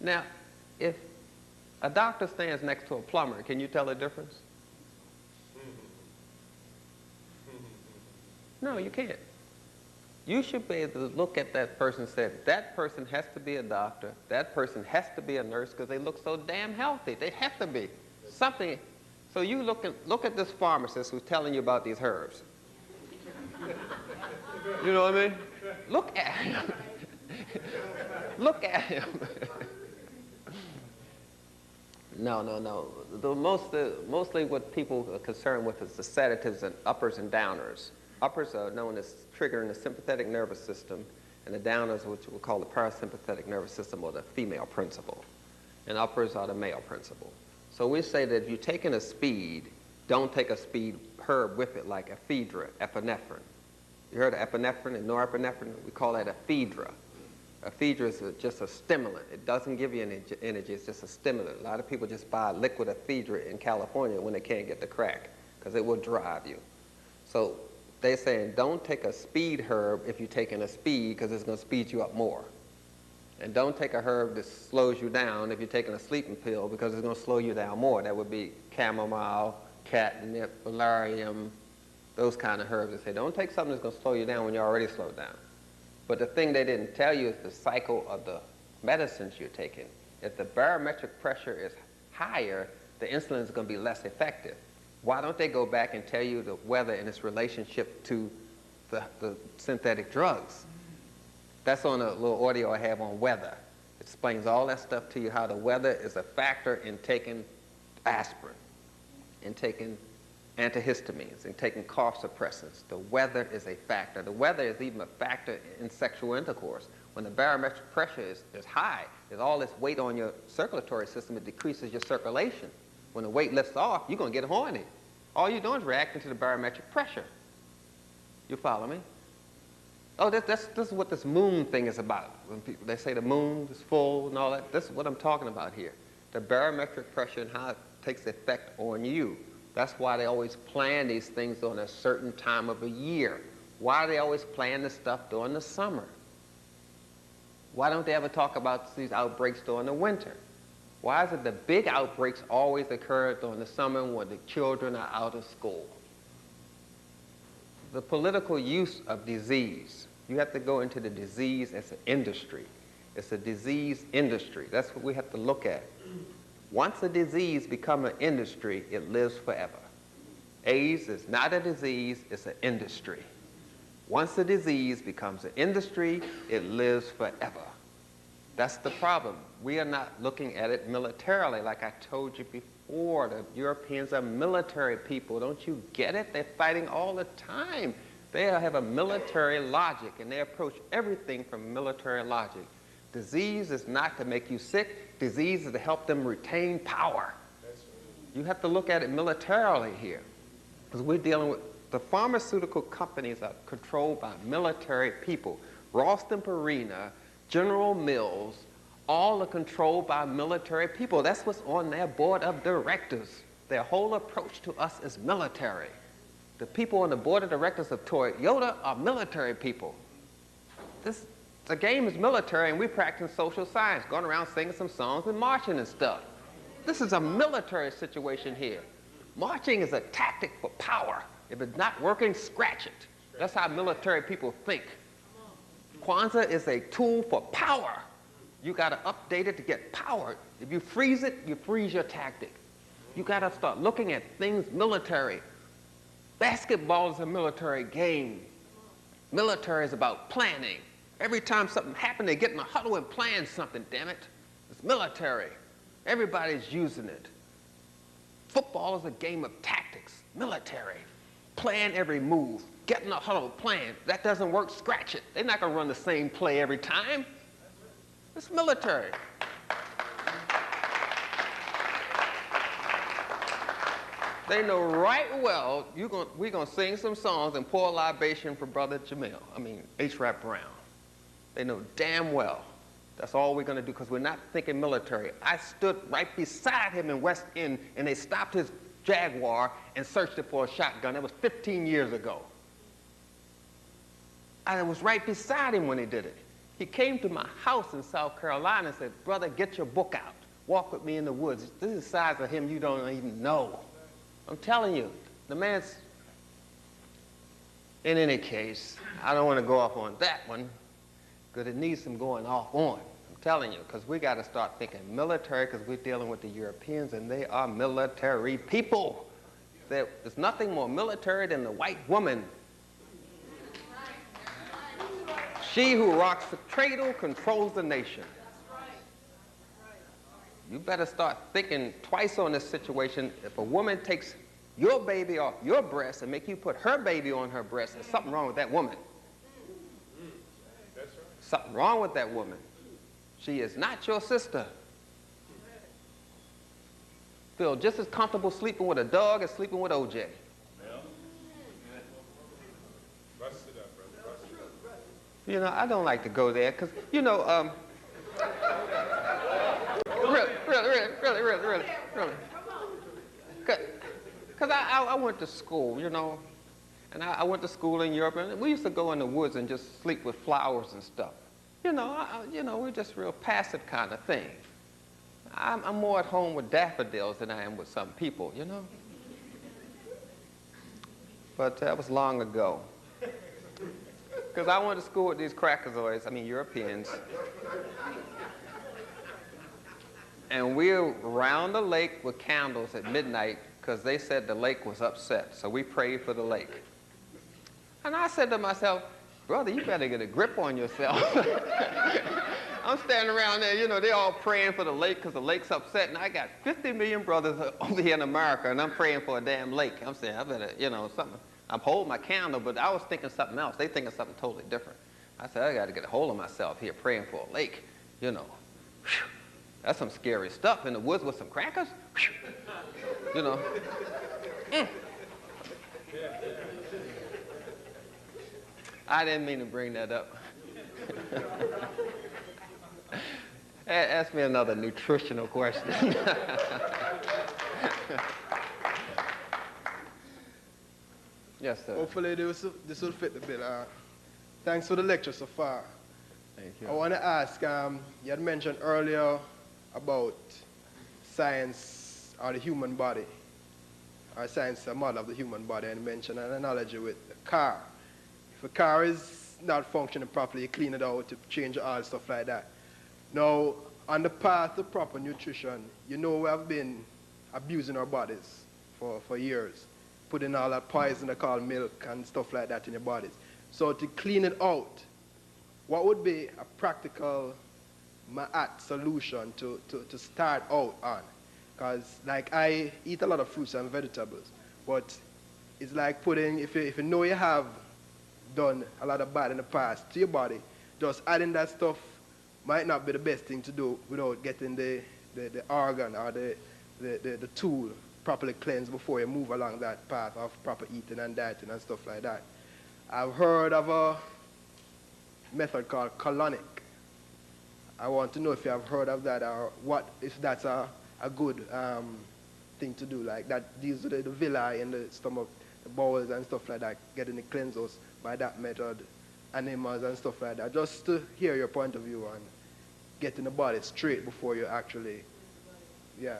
Speaker 2: Now, if a doctor stands next to a plumber, can you tell the difference? No, you can't. You should be able to look at that person and say, that person has to be a doctor, that person has to be a nurse because they look so damn healthy. They have to be. Something. So you look at this pharmacist who's telling you about these herbs. You know what I mean? Look at him. Look at him. No. Mostly what people are concerned with is the sedatives and uppers and downers. Uppers are known as triggering the sympathetic nervous system, and the downers, which we'll call the parasympathetic nervous system, or the female principle. And uppers are the male principle. So we say that if you're taking a speed, don't take a speed herb with it, like ephedra, epinephrine. You heard of epinephrine and norepinephrine? We call that ephedra. Ephedra is just a stimulant. It doesn't give you any energy, it's just a stimulant. A lot of people just buy liquid ephedra in California when they can't get the crack, because it will drive you. So they're saying don't take a speed herb if you're taking a speed, because it's going to speed you up more. And don't take a herb that slows you down if you're taking a sleeping pill, because it's going to slow you down more. That would be chamomile, catnip, valerian, those kind of herbs. They say don't take something that's going to slow you down when you're already slowed down. But the thing they didn't tell you is the cycle of the medicines you're taking. If the barometric pressure is higher, the insulin is going to be less effective. Why don't they go back and tell you the weather and its relationship to the synthetic drugs? That's on a little audio I have on weather. It explains all that stuff to you, how the weather is a factor in taking aspirin, in taking antihistamines, and taking cough suppressants. The weather is a factor. The weather is even a factor in sexual intercourse. When the barometric pressure is high, there's all this weight on your circulatory system, it decreases your circulation. When the weight lifts off, you're going to get horny. All you're doing is reacting to the barometric pressure. You follow me? Oh, this is what this moon thing is about. When people, they say the moon is full and all that, this is what I'm talking about here. The barometric pressure and how it takes effect on you. That's why they always plan these things on a certain time of a year. Why do they always plan this stuff during the summer? Why don't they ever talk about these outbreaks during the winter? Why is it the big outbreaks always occur during the summer when the children are out of school? The political use of disease. You have to go into the disease as an industry. It's a disease industry. That's what we have to look at. Once a disease becomes an industry, it lives forever. AIDS is not a disease, it's an industry. Once a disease becomes an industry, it lives forever. That's the problem. We are not looking at it militarily, like I told you before. The Europeans are military people. Don't you get it? They're fighting all the time. They have a military logic, and they approach everything from military logic. Disease is not to make you sick. Disease is to help them retain power. You have to look at it militarily here, because we're dealing with the pharmaceutical companies are controlled by military people. Ralston Purina, General Mills, all are controlled by military people. That's what's on their board of directors. Their whole approach to us is military. The people on the board of directors of Toyota are military people. The game is military, and we practice social science, going around singing some songs and marching and stuff. This is a military situation here. Marching is a tactic for power. If it's not working, scratch it. That's how military people think. Kwanzaa is a tool for power. You got to update it to get power. If you freeze it, you freeze your tactic. You got to start looking at things military. Basketball is a military game. Military is about planning. Every time something happens, they get in a huddle and plan something, damn it. It's military. Everybody's using it. Football is a game of tactics. Military. Plan every move. Get in a huddle, plan. If that doesn't work, scratch it. They're not going to run the same play every time. It's military. They know right well we're going to sing some songs and pour a libation for Brother H. Rap Brown. They know damn well that's all we're going to do because we're not thinking military. I stood right beside him in West End and they stopped his Jaguar and searched it for a shotgun. That was 15 years ago. I was right beside him when he did it. He came to my house in South Carolina and said, brother, get your book out. Walk with me in the woods. This is the size of him you don't even know. I'm telling you, the man's, in any case, I don't want to go off on that one, because it needs some going off on. I'm telling you, because we got to start thinking military, because we're dealing with the Europeans, and they are military people. There's nothing more military than the white woman. She who rocks the cradle controls the nation. You better start thinking twice on this situation. If a woman takes your baby off your breast and make you put her baby on her breast, there's something wrong with that woman.
Speaker 7: That's right.
Speaker 2: Something wrong with that woman. She is not your sister. Feel just as comfortable sleeping with a dog as sleeping with OJ.
Speaker 7: Bust it up, brother. Bust it up.
Speaker 2: You know, I don't like to go there because, you know, really. Because I went to school, you know, and I went to school in Europe, and we used to go in the woods and just sleep with flowers and stuff. You know, we're just real passive kind of thing. I'm more at home with daffodils than I am with some people, you know. But that was long ago. Because I went to school with these crackazoids, Europeans. And we were around the lake with candles at midnight because they said the lake was upset. So we prayed for the lake. And I said to myself, brother, you better get a grip on yourself. I'm standing around there, you know, they're all praying for the lake because the lake's upset. And I got 50 million brothers over here in America, and I'm praying for a damn lake. I'm saying, I better, you know, something. I'm holding my candle, but I was thinking something else. They thinking something totally different. I said, I got to get a hold of myself here praying for a lake, you know. Whew. That's some scary stuff in the woods with some crackers. You know. I didn't mean to bring that up. Ask me another nutritional question. Yes, sir.
Speaker 9: Hopefully this will fit the bill. Thanks for the lecture so far.
Speaker 2: Thank you.
Speaker 9: I want to ask, you had mentioned earlier about science or the human body, or science, a model of the human body, and mentioned an analogy with a car. If a car is not functioning properly, you clean it out, you change the oil, stuff like that. Now, on the path to proper nutrition, you know we have been abusing our bodies for years, putting all that poison they call milk and stuff like that in your bodies. So to clean it out, what would be a practical solution to start out on? Because like I eat a lot of fruits and vegetables, but it's like putting, if you know you have done a lot of bad in the past to your body, just adding that stuff might not be the best thing to do without getting the organ or the tool properly cleansed before you move along that path of proper eating and dieting and stuff like that. I've heard of a method called colonic. I want to know if you have heard of that, or what, if that's a good thing to do, like that deals with the villi and the stomach, the bowels and stuff like that, getting the cleansers by that method, animals and stuff like that, just to hear your point of view on getting the body straight before you actually, yeah.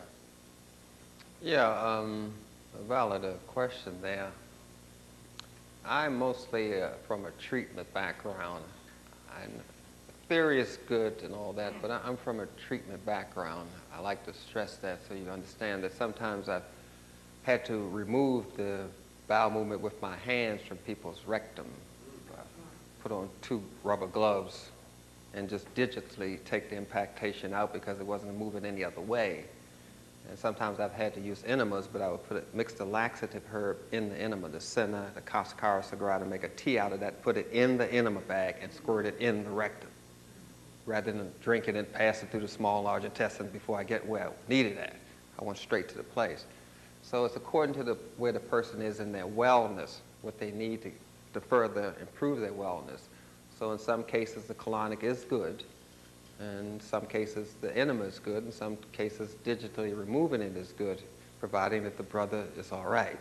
Speaker 2: Yeah, a valid question there. I'm mostly from a treatment background. And theory is good and all that, but I'm from a treatment background. I like to stress that so you understand that sometimes I've had to remove the bowel movement with my hands from people's rectum. Put on 2 rubber gloves and just digitally take the impactation out because it wasn't moving any other way. And sometimes I've had to use enemas, but I would mix the laxative herb in the enema, the senna, the cascara sagrada, make a tea out of that, put it in the enema bag, and squirt it in the rectum, rather than drink it and pass it through the small, large intestine before I get where I needed at. I went straight to the place. So it's according to where the person is in their wellness, what they need to further improve their wellness. So in some cases, the colonic is good. In some cases, the enema is good. In some cases, digitally removing it is good, providing that the brother is all right.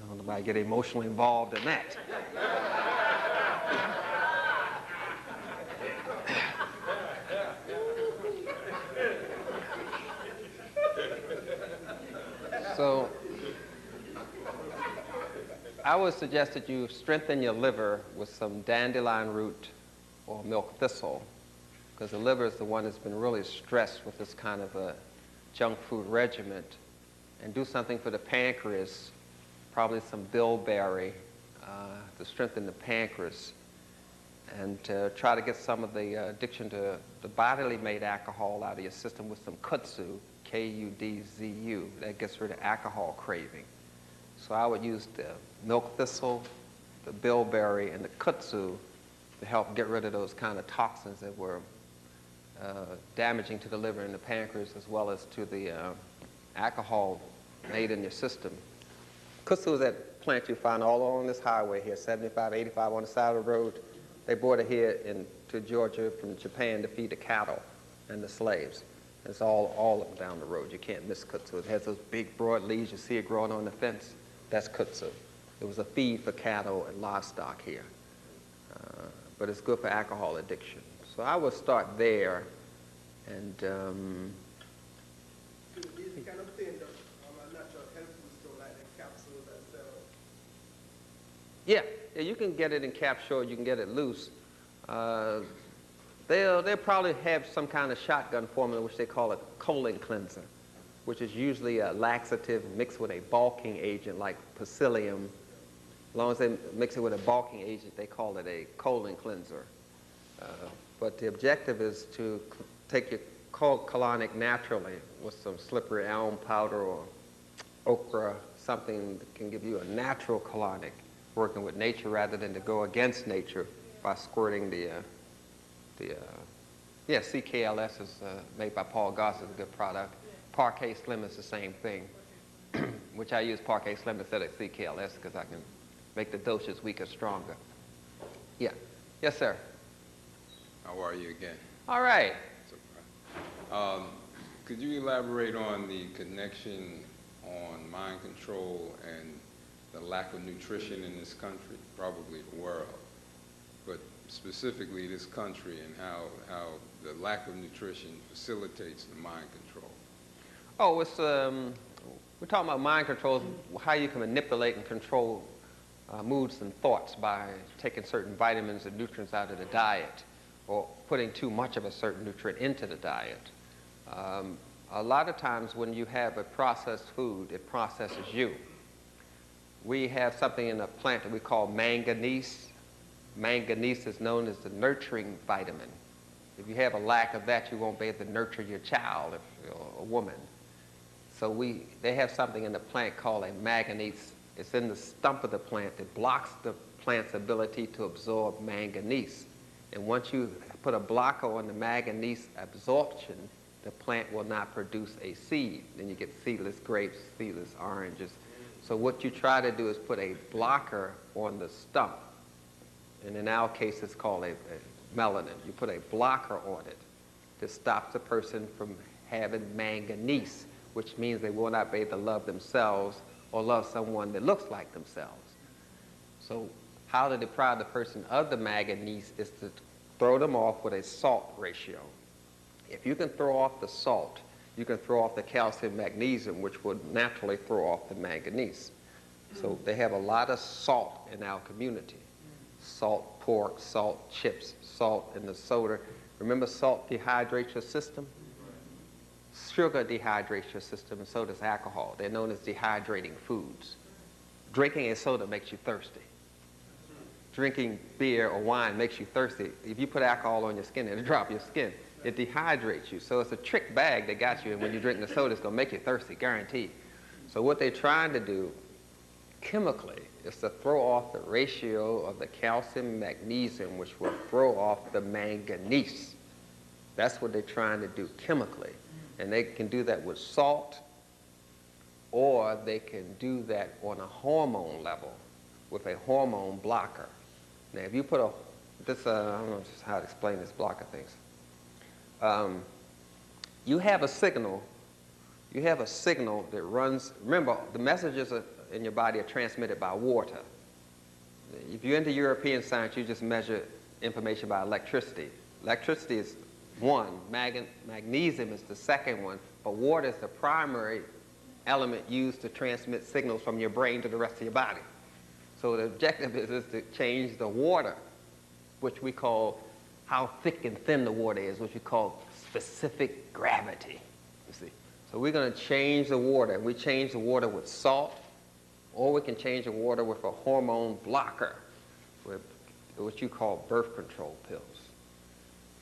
Speaker 2: Don't nobody get emotionally involved in that. So I would suggest that you strengthen your liver with some dandelion root or milk thistle, because the liver is the one that's been really stressed with this kind of a junk food regimen. And do something for the pancreas, probably some bilberry to strengthen the pancreas, and try to get some of the addiction to the bodily made alcohol out of your system with some kudzu, K-U-D-Z-U. That gets rid of alcohol craving. So I would use the milk thistle, the bilberry, and the kudzu to help get rid of those kind of toxins that were damaging to the liver and the pancreas, as well as to the alcohol made in your system. Kudzu is that plant you find all along this highway here, 75, 85 on the side of the road. They brought it here to Georgia from Japan to feed the cattle and the slaves. It's all up and down the road. You can't miss kudzu. It has those big, broad leaves. You see it growing on the fence. That's kudzu. It was a feed for cattle and livestock here. But it's good for alcohol addiction. So I would start there. And
Speaker 9: These kind of things are natural health food store, like the capsules that sell.
Speaker 2: yeah, you can get it in capsule. You can get it loose. They'll probably have some kind of shotgun formula, which they call a colon cleanser, which is usually a laxative mixed with a bulking agent like psyllium. As long as they mix it with a bulking agent, they call it a colon cleanser. But the objective is to take your colonic naturally with some slippery elm powder or okra, something that can give you a natural colonic, working with nature rather than to go against nature by squirting CKLS is made by Paul Goss, is a good product. Parquet Slim is the same thing, which I use Parquet Slim instead of CKLS because I can make the dosage weaker, stronger. Yeah. Yes, sir.
Speaker 10: How are you again?
Speaker 2: All right.
Speaker 10: Could you elaborate on the connection on mind control and the lack of nutrition in this country, probably the world, but specifically this country, and how the lack of nutrition facilitates the mind control?
Speaker 2: Oh, it's we're talking about mind control, how you can manipulate and control moods and thoughts by taking certain vitamins and nutrients out of the diet, or putting too much of a certain nutrient into the diet. A lot of times when you have a processed food, it processes you. We have something in a plant that we call manganese. Manganese is known as the nurturing vitamin. If you have a lack of that, you won't be able to nurture your child if you're a woman. So they have something in the plant called a manganese. It's in the stump of the plant that blocks the plant's ability to absorb manganese. And once you put a blocker on the manganese absorption, the plant will not produce a seed. Then you get seedless grapes, seedless oranges. So what you try to do is put a blocker on the stump. And in our case, it's called a melanin. You put a blocker on it to stop the person from having manganese, which means they will not be able to love themselves or love someone that looks like themselves. So how to deprive the person of the manganese is to throw them off with a salt ratio. If you can throw off the salt, you can throw off the calcium magnesium, which would naturally throw off the manganese. So they have a lot of salt in our community. Salt pork, salt chips, salt in the soda. Remember, salt dehydrates your system? Sugar dehydrates your system, and so does alcohol. They're known as dehydrating foods. Drinking a soda makes you thirsty. Drinking beer or wine makes you thirsty. If you put alcohol on your skin, it'll drop your skin. It dehydrates you. So it's a trick bag that got you, and when you drink the soda, it's going to make you thirsty, guaranteed. So what they're trying to do chemically is to throw off the ratio of the calcium magnesium, which will throw off the manganese. That's what they're trying to do chemically. And they can do that with salt, or they can do that on a hormone level with a hormone blocker. Now, if you put I don't know just how to explain this blocker things. You have a signal that runs, remember, the messages in your body are transmitted by water. If you're into European science, you just measure information by electricity. Electricity is one, magnesium is the second one, but water is the primary element used to transmit signals from your brain to the rest of your body. So the objective is to change the water, which we call how thick and thin the water is, which we call specific gravity, you see. So we're going to change the water. We change the water with salt, or we can change the water with a hormone blocker, with what you call birth control pills.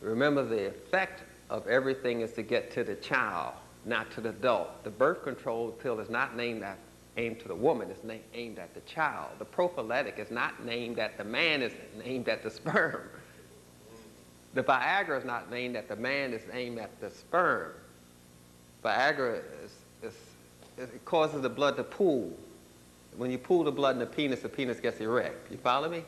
Speaker 2: Remember, the effect of everything is to get to the child, not to the adult. The birth control pill is not aimed to the woman, it's aimed at the child. The prophylactic is not aimed at the man, it's aimed at the sperm. The Viagra is not aimed at the man, it's aimed at the sperm. Viagra it causes the blood to pool. When you pool the blood in the penis gets erect. You follow me?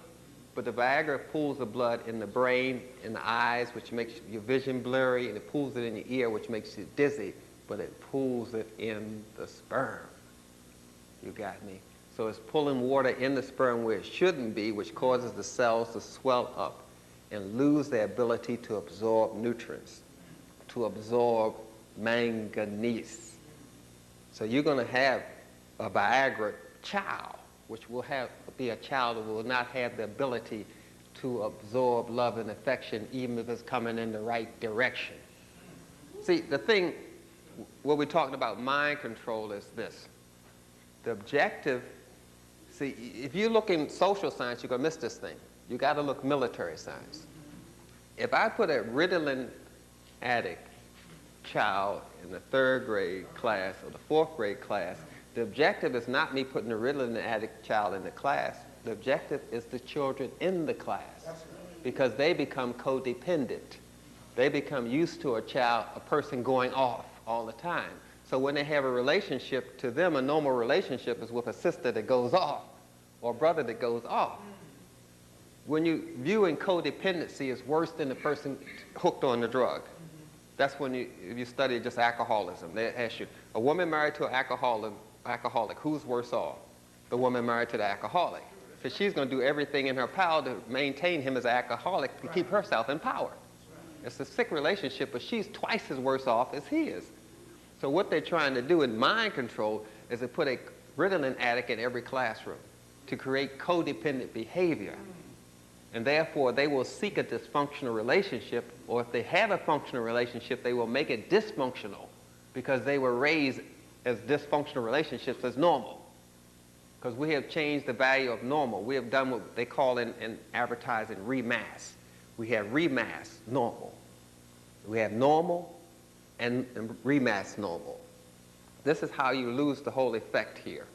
Speaker 2: But the Viagra pools the blood in the brain, in the eyes, which makes your vision blurry, and it pools it in your ear, which makes you dizzy, but it pools it in the sperm. You got me? So it's pulling water in the sperm where it shouldn't be, which causes the cells to swell up and lose their ability to absorb nutrients, to absorb manganese. So you're going to have a Viagra child, which will be a child that will not have the ability to absorb love and affection, even if it's coming in the right direction. See, the thing, what we're talking about mind control is this. The objective, see, if you look in social science, you're going to miss this thing. You got to look military science. If I put a Ritalin addict child in the 3rd grade class or the 4th grade class, the objective is not me putting a Ritalin addict child in the class. The objective is the children in the class, because they become codependent. They become used to a person going off all the time. So when they have a relationship, to them a normal relationship is with a sister that goes off or a brother that goes off. When you viewing codependency is worse than the person hooked on the drug. That's when if you study just alcoholism. They ask you, a woman married to an alcoholic, who's worse off? The woman married to the alcoholic. Because she's going to do everything in her power to maintain him as an alcoholic to keep herself in power. It's a sick relationship, but she's twice as worse off as he is. So what they're trying to do in mind control is to put a Ritalin addict in every classroom to create codependent behavior. And therefore, they will seek a dysfunctional relationship, or if they have a functional relationship, they will make it dysfunctional because they were raised as dysfunctional relationships as normal. Because we have changed the value of normal. We have done what they call in advertising remass. We have remass normal. We have normal and remass normal. This is how you lose the whole effect here.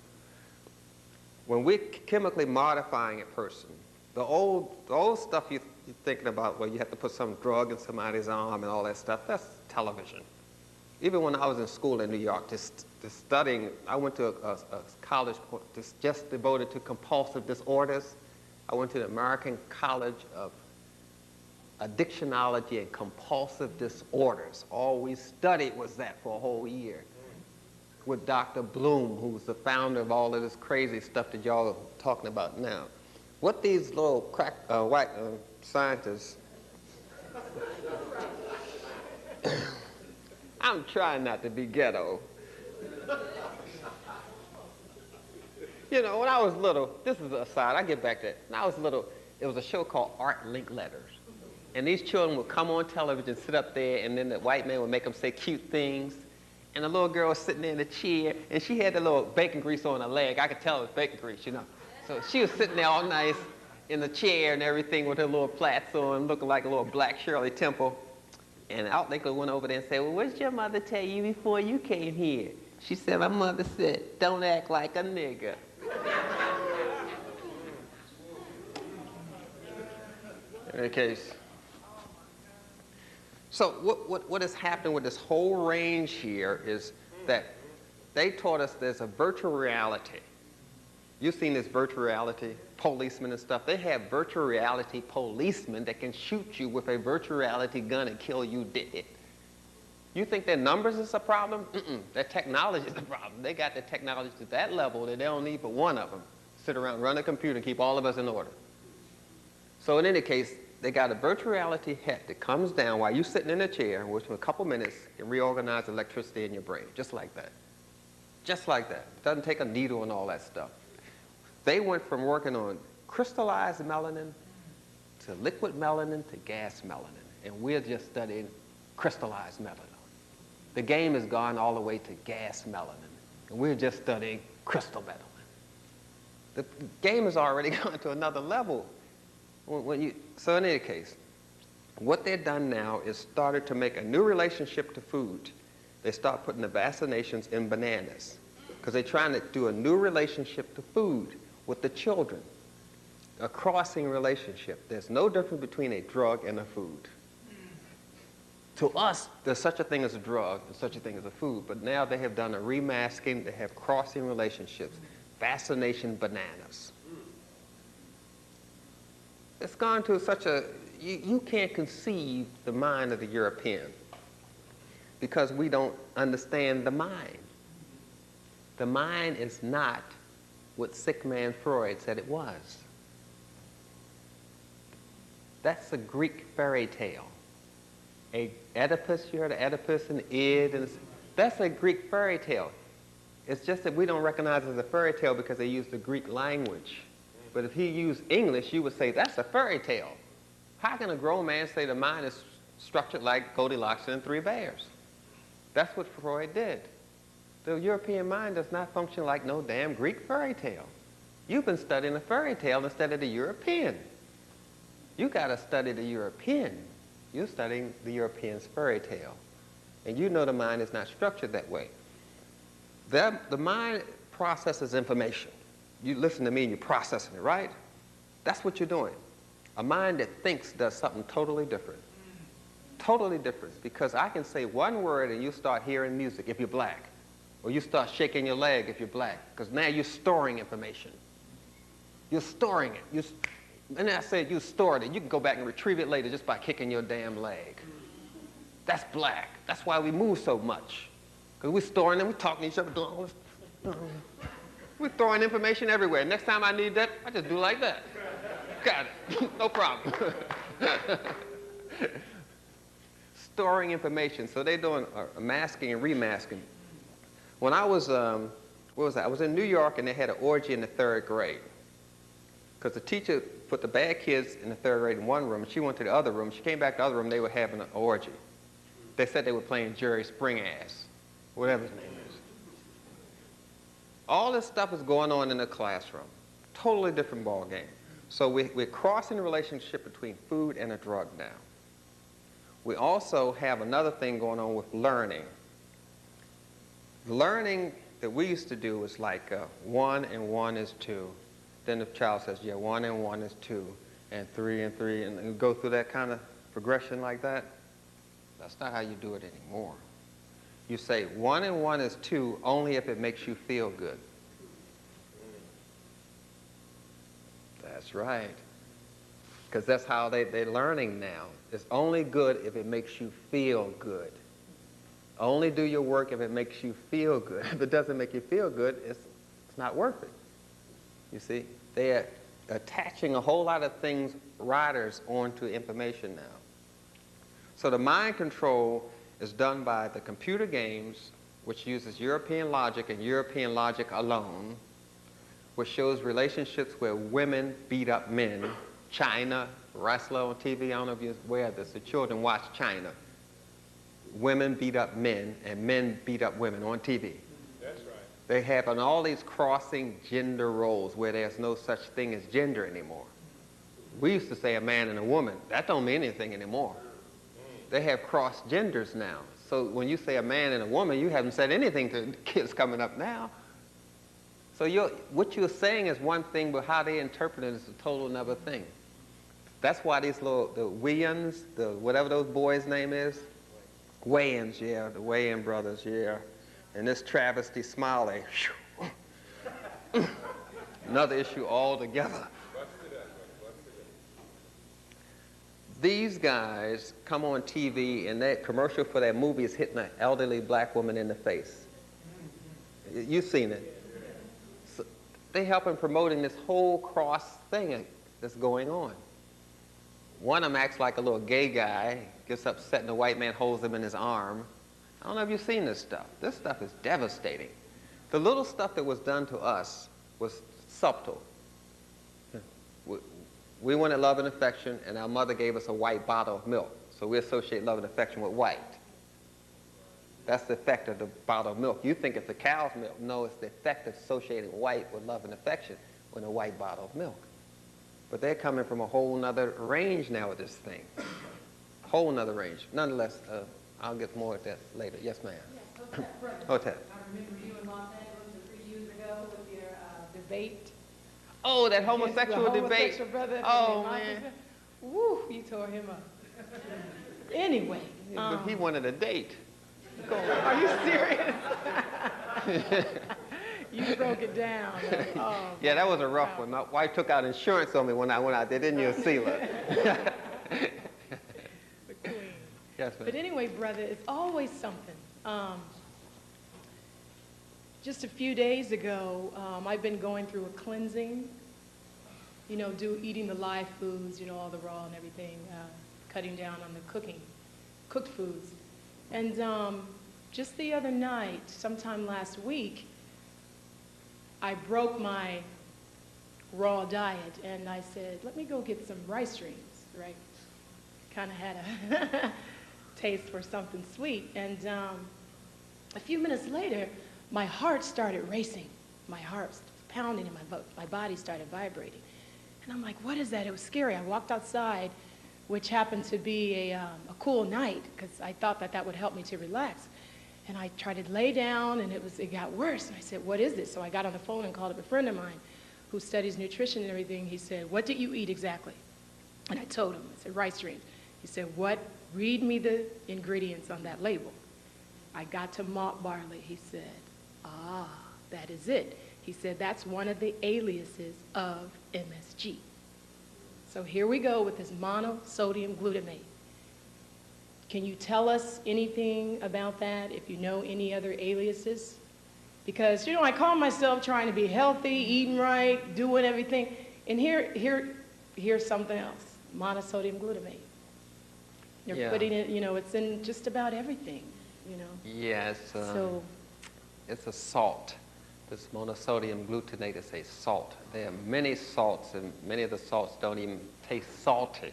Speaker 2: When we're chemically modifying a person, the old stuff you're thinking about, where you have to put some drug in somebody's arm and all that stuff, that's television. Even when I was in school in New York, just studying, I went to a college just devoted to compulsive disorders. I went to the American College of Addictionology and Compulsive Disorders. All we studied was that for a whole year with Dr. Bloom, who's the founder of all of this crazy stuff that y'all are talking about now. What these little white scientists, I'm trying not to be ghetto. You know, when I was little, this is an aside, I get back to it. When I was little, it was a show called Art Link Letters. And these children would come on television, sit up there, and then the white man would make them say cute things. And the little girl was sitting there in the chair, and she had the little bacon grease on her leg. I could tell it was bacon grease, you know. So she was sitting there all nice in the chair and everything with her little plaits on, looking like a little black Shirley Temple. And Art Link went over there and said, well, what did your mother tell you before you came here? She said, my mother said, don't act like a nigger. In any case, so what has happened with this whole range here is that They taught us there's a virtual reality. You've seen this virtual reality, policemen and stuff. They have virtual reality policemen that can shoot you with a virtual reality gun and kill you dead. You think their numbers is a problem? Their technology is a problem. They got their technology to that level that they don't need but one of them. Sit around, run a computer, and keep all of us in order. So in any case, they got a virtual reality head that comes down while you're sitting in a chair, which in a couple minutes can reorganize electricity in your brain, just like that. Just like that. It doesn't take a needle and all that stuff. They went from working on crystallized melanin to liquid melanin to gas melanin, and we're just studying crystallized melanin. The game has gone all the way to gas melanin, and we're just studying crystal melanin. The game has already gone to another level. So in any case, what they've done now is started to make a new relationship to food. They start putting the vaccinations in bananas because they're trying to do a new relationship to food with the children, a crossing relationship. There's no difference between a drug and a food. To us, there's such a thing as a drug and such a thing as a food, but now they have done a remasking, they have crossing relationships, vaccination bananas. It's gone to such a, you can't conceive the mind of the European because we don't understand the mind. The mind is not what sick man Freud said it was. That's a Greek fairy tale. Oedipus, you heard of Oedipus and Id, and that's a Greek fairy tale. It's just that we don't recognize it as a fairy tale because they use the Greek language. But if he used English, you would say, that's a fairy tale. How can a grown man say the mind is structured like Goldilocks and Three Bears? That's what Freud did. The European mind does not function like no damn Greek fairy tale. You've been studying a fairy tale instead of the European. You got to study the European. You're studying the European's fairy tale. And you know the mind is not structured that way. The mind processes information. You listen to me and you're processing it, right? That's what you're doing. A mind that thinks does something totally different. Totally different. Because I can say one word and you start hearing music if you're black. Or you start shaking your leg if you're black. Because now you're storing information. You're storing it. And I said you stored it. You can go back and retrieve it later just by kicking your damn leg. That's black. That's why we move so much. Because we're storing them, we're talking to each other, doing all this. We're throwing information everywhere. Next time I need that, I just do like that. Got it. No problem. Storing information. So they're doing masking and remasking. When I was, where was I? I was in New York and they had an orgy in the 3rd grade. Because the teacher put the bad kids in the 3rd grade in one room and she went to the other room. She came back to the other room, they were having an orgy. They said they were playing Jerry Springass, whatever his name is. All this stuff is going on in the classroom. Totally different ball game. So we're crossing the relationship between food and a drug now. We also have another thing going on with learning. Learning that we used to do was like 1 and 1 is 2. Then the child says, yeah, 1 and 1 is 2, and 3 and 3, and go through that kind of progression like that. That's not how you do it anymore. You say 1 and 1 is 2 only if it makes you feel good. That's right. Because that's how they're learning now. It's only good if it makes you feel good. Only do your work if it makes you feel good. If it doesn't make you feel good, it's not worth it. You see, they're attaching a whole lot of things, riders, onto information now. So the mind control is done by the computer games, which uses European logic and European logic alone, which shows relationships where women beat up men. China, wrestler on TV, I don't know if you're aware of this, the children watch China. Women beat up men and men beat up women on TV.
Speaker 7: That's right.
Speaker 2: They have on all these crossing gender roles where there's no such thing as gender anymore. We used to say a man and a woman. That don't mean anything anymore. They have crossed genders now. So when you say a man and a woman, you haven't said anything to kids coming up now. So what you're saying is one thing, but how they interpret it is a total another thing. That's why these little, the Wayans, whatever those boys' name is, Wayans, yeah, the Wayan brothers, yeah. And this travesty Smiley, another issue altogether. These guys come on TV and that commercial for that movie is hitting an elderly black woman in the face. You've seen it. So they help in promoting this whole cross thing that's going on. One of them acts like a little gay guy, gets upset and the white man holds him in his arm. I don't know if you've seen this stuff. This stuff is devastating. The little stuff that was done to us was subtle. We wanted love and affection, and our mother gave us a white bottle of milk. So we associate love and affection with white. That's the effect of the bottle of milk. You think it's the cow's milk. No, it's the effect of associating white with love and affection with a white bottle of milk. But they're coming from a whole nother range now with this thing. Whole nother range. Nonetheless, I'll get more at that later. Yes, ma'am.
Speaker 11: Yes,
Speaker 2: Hotep.
Speaker 11: I remember you in Los Angeles 3 years ago with your debate.
Speaker 2: Oh, that homosexual debate.
Speaker 11: Homosexual brother.
Speaker 2: Oh, man.
Speaker 11: Woo, you tore him up. Anyway.
Speaker 2: But he wanted a date.
Speaker 11: Are you serious? You broke it down. Oh,
Speaker 2: yeah, that was a rough one. My wife took out insurance on me when I went out there, didn't you, Seela?
Speaker 11: The queen.
Speaker 2: Yes, ma'am.
Speaker 11: But anyway, brother, it's always something. Just a few days ago, I've been going through a cleansing, eating the live foods, all the raw and everything, cutting down on the cooked foods. And just the other night, sometime last week, I broke my raw diet and I said, let me go get some rice streams, right? Kind of had a taste for something sweet. And a few minutes later, my heart started racing. My heart was pounding and my body started vibrating. And I'm like, what is that? It was scary. I walked outside, which happened to be a cool night because I thought that would help me to relax. And I tried to lay down and it got worse. And I said, what is this? So I got on the phone and called up a friend of mine who studies nutrition and everything. He said, what did you eat exactly? And I told him, I said, rice streams. He said, what? Read me the ingredients on that label. I got to malt barley. He said, ah, that is it. He said, that's one of the aliases of MSG. So here we go with this monosodium glutamate. Can you tell us anything about that, if you know any other aliases? Because, I call myself trying to be healthy, eating right, doing everything, and here's something else, monosodium glutamate. You're putting it, it's in just about everything,
Speaker 2: Yeah, it's a salt. This monosodium glutamate is a salt. There are many salts, and many of the salts don't even taste salty.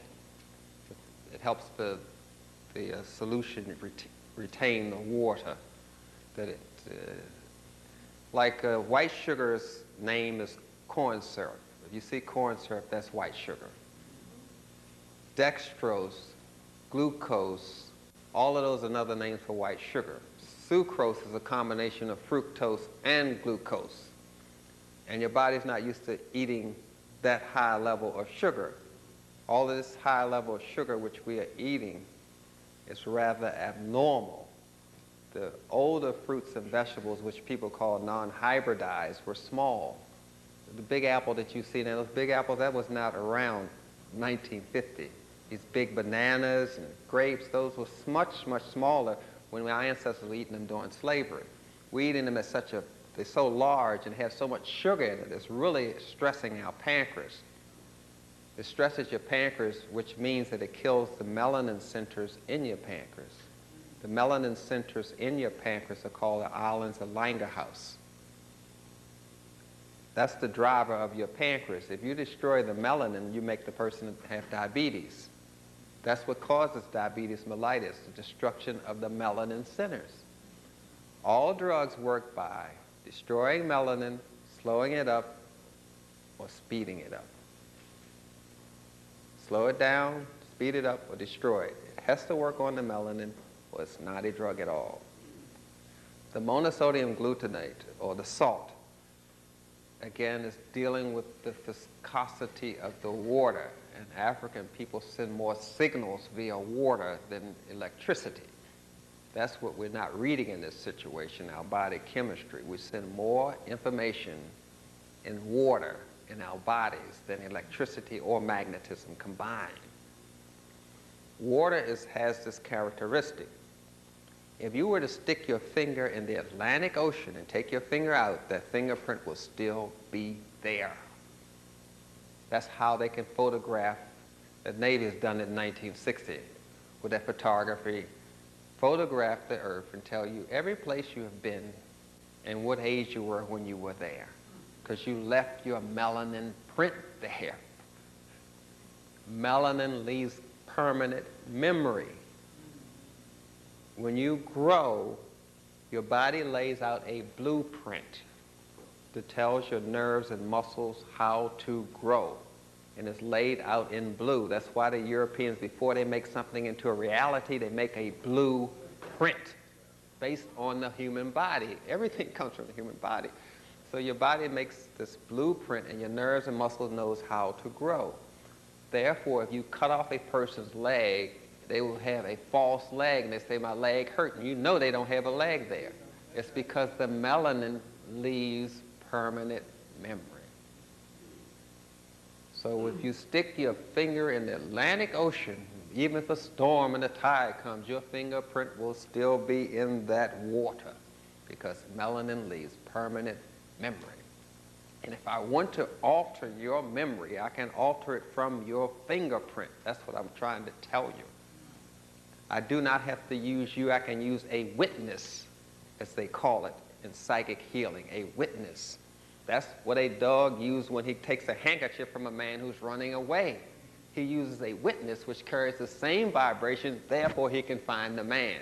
Speaker 2: It helps the solution retain the water that it, like white sugar's name is corn syrup. If you see corn syrup, that's white sugar. Dextrose, glucose, all of those are another names for white sugar. Sucrose is a combination of fructose and glucose. And your body's not used to eating that high level of sugar. All of this high level of sugar which we are eating is rather abnormal. The older fruits and vegetables, which people call non-hybridized, were small. The big apple that you see now, those big apples, that was not around 1950. These big bananas and grapes, those were much, much smaller when our ancestors were eating them during slavery. We're eating them at they're so large and have so much sugar in it, it's really stressing our pancreas. It stresses your pancreas, which means that it kills the melanin centers in your pancreas. The melanin centers in your pancreas are called the islands of Langerhans. That's the driver of your pancreas. If you destroy the melanin, you make the person have diabetes. That's what causes diabetes mellitus, the destruction of the melanin centers. All drugs work by destroying melanin, slowing it up, or speeding it up. Slow it down, speed it up, or destroy it. It has to work on the melanin, or it's not a drug at all. The monosodium glutamate, or the salt, again, is dealing with the viscosity of the water. And African people send more signals via water than electricity. That's what we're not reading in this situation, our body chemistry. We send more information in water in our bodies than electricity or magnetism combined. Water has this characteristic. If you were to stick your finger in the Atlantic Ocean and take your finger out, that fingerprint will still be there. That's how they can photograph. The Navy has done it in 1960 with their photography. Photograph the Earth and tell you every place you have been and what age you were when you were there, because you left your melanin print there. Melanin leaves permanent memory. When you grow, your body lays out a blueprint that tells your nerves and muscles how to grow. And it's laid out in blue. That's why the Europeans, before they make something into a reality, they make a blueprint based on the human body. Everything comes from the human body. So your body makes this blueprint, and your nerves and muscles knows how to grow. Therefore, if you cut off a person's leg, they will have a false leg, and they say, my leg hurt, and you know they don't have a leg there. It's because the melanin leaves permanent memory. So if you stick your finger in the Atlantic Ocean, even if a storm and a tide comes, your fingerprint will still be in that water, because melanin leaves permanent memory. And if I want to alter your memory, I can alter it from your fingerprint. That's what I'm trying to tell you. I do not have to use you. I can use a witness, as they call it in psychic healing, a witness. That's what a dog uses when he takes a handkerchief from a man who's running away. He uses a witness which carries the same vibration, therefore he can find the man.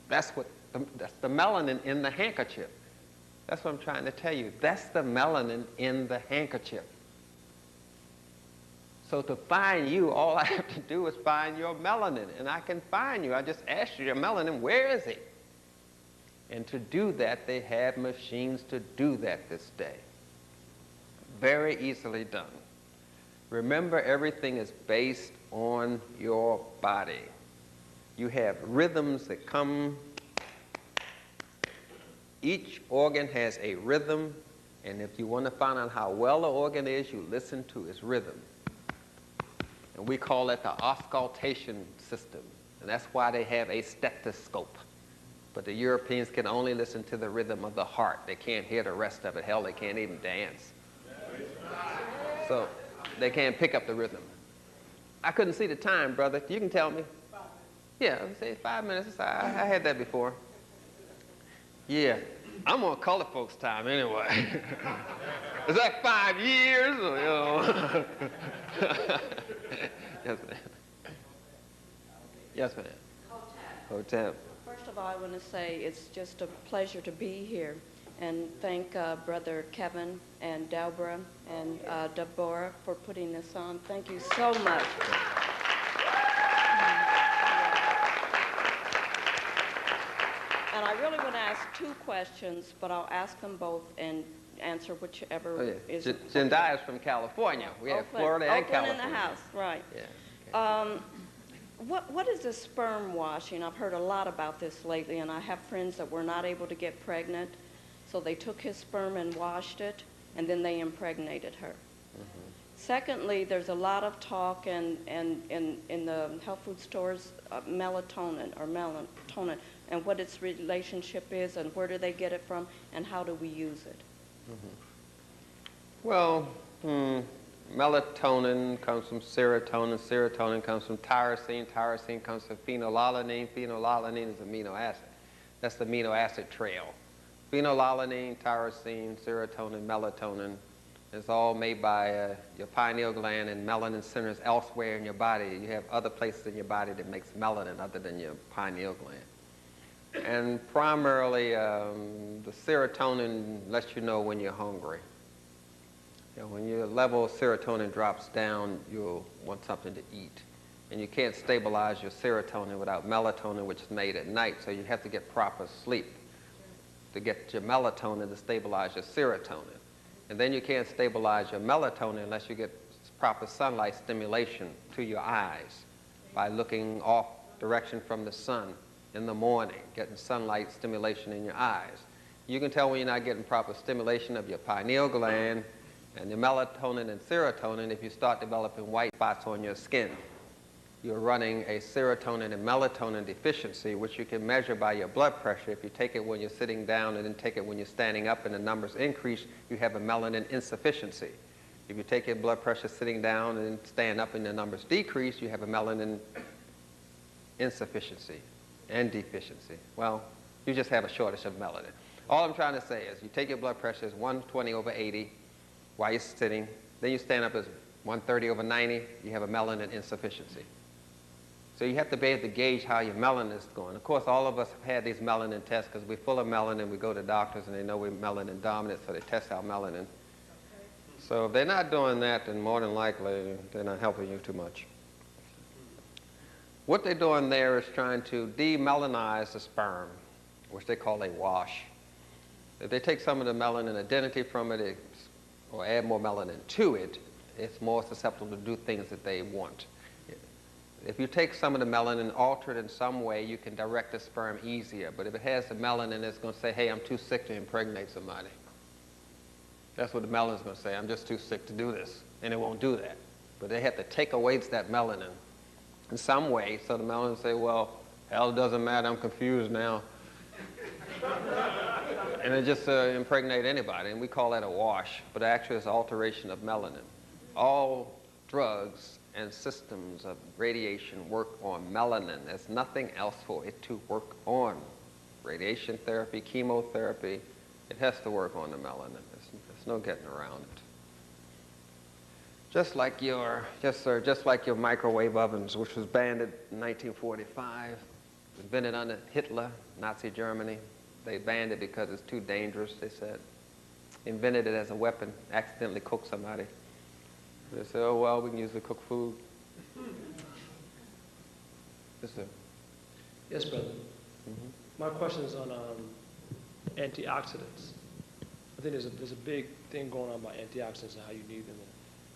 Speaker 2: That's the melanin in the handkerchief. That's what I'm trying to tell you. That's the melanin in the handkerchief. So to find you, all I have to do is find your melanin, and I can find you. I just asked you your melanin, where is it? And to do that, they have machines to do that this day. Very easily done. Remember, everything is based on your body. You have rhythms that come. Each organ has a rhythm, and if you want to find out how well an organ is, you listen to its rhythm. And we call it the auscultation system, and that's why they have a stethoscope. But the Europeans can only listen to the rhythm of the heart. They can't hear the rest of it. Hell, they can't even dance. So they can't pick up the rhythm. I couldn't see the time, brother. You can tell me. Yeah, say 5 minutes. I had that before. Yeah, I'm on color folks' time anyway. Is that 5 years? Or, you know? Yes, ma'am. Yes, ma'am. Hotep.
Speaker 12: First of all, I want to say it's just a pleasure to be here, and thank Brother Kevin and Deborah and Deborah for putting this on. Thank you so much. And I really want to ask 2 questions, but I'll ask them both and answer whichever is.
Speaker 2: Zendaya is from California. We have Florida and California.
Speaker 12: Oakland in the house, right.
Speaker 2: Yeah. Okay.
Speaker 12: What is the sperm washing? I've heard a lot about this lately, and I have friends that were not able to get pregnant, so they took his sperm and washed it, and then they impregnated her. Mm-hmm. Secondly, there's a lot of talk in the health food stores, melatonin, and what its relationship is, and where do they get it from, and how do we use it?
Speaker 2: Mm-hmm. Well, melatonin comes from serotonin. Serotonin comes from tyrosine. Tyrosine comes from phenylalanine. Phenylalanine is amino acid. That's the amino acid trail. Phenylalanine, tyrosine, serotonin, melatonin is all made by your pineal gland and melanin centers elsewhere in your body. You have other places in your body that makes melanin other than your pineal gland. And primarily, the serotonin lets you know when you're hungry. You know, when your level of serotonin drops down, you'll want something to eat. And you can't stabilize your serotonin without melatonin, which is made at night, so you have to get proper sleep to get your melatonin to stabilize your serotonin. And then you can't stabilize your melatonin unless you get proper sunlight stimulation to your eyes by looking off direction from the sun in the morning, getting sunlight stimulation in your eyes. You can tell when you're not getting proper stimulation of your pineal gland and your melatonin and serotonin if you start developing white spots on your skin. You're running a serotonin and melatonin deficiency, which you can measure by your blood pressure. If you take it when you're sitting down and then take it when you're standing up and the numbers increase, you have a melanin insufficiency. If you take your blood pressure sitting down and then stand up and the numbers decrease, you have a melanin insufficiency and deficiency. Well, you just have a shortage of melanin. All I'm trying to say is you take your blood pressure as 120/80 while you're sitting, then you stand up as 130/90, you have a melanin insufficiency. So you have to be able to gauge how your melanin is going. Of course, all of us have had these melanin tests because we're full of melanin. We go to doctors and they know we're melanin dominant, so they test our melanin. So if they're not doing that, then more than likely they're not helping you too much. What they're doing there is trying to demelanize the sperm, which they call a wash. If they take some of the melanin identity from it, or add more melanin to it, it's more susceptible to do things that they want. If you take some of the melanin and alter it in some way, you can direct the sperm easier. But if it has the melanin, it's going to say, hey, I'm too sick to impregnate somebody. That's what the melanin's going to say. I'm just too sick to do this. And it won't do that. But they have to take away that melanin in some way, so the melanin say, well, hell, it doesn't matter. I'm confused now. And it just impregnate anybody. And we call that a wash. But actually, it's alteration of melanin. All drugs and systems of radiation work on melanin. There's nothing else for it to work on. Radiation therapy, chemotherapy, it has to work on the melanin. There's no getting around it. Just like your microwave ovens, which was banned in 1945, invented under Hitler, Nazi Germany. They banned it because it's too dangerous, they said. Invented it as a weapon, accidentally cooked somebody. They say, oh, well, we can use it to cook food. Yes, sir.
Speaker 13: Yes, brother. My question is on antioxidants. I think there's a big thing going on about antioxidants and how you need them.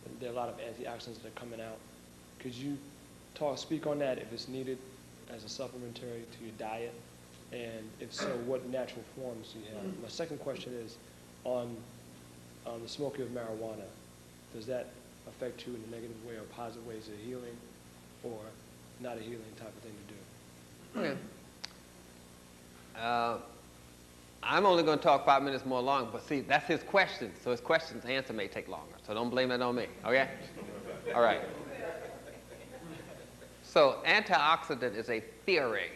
Speaker 13: And there are a lot of antioxidants that are coming out. Could you speak on that, if it's needed as a supplementary to your diet? And if so, what natural forms do you have? My second question is on the smoking of marijuana. Does that affect you in a negative way or positive way? Is it healing or not a healing type of thing to do?
Speaker 2: Okay. I'm only going to talk 5 minutes more long, but see, that's his question. So his question's answer may take longer. So don't blame it on me, okay? All right. So antioxidant is a theory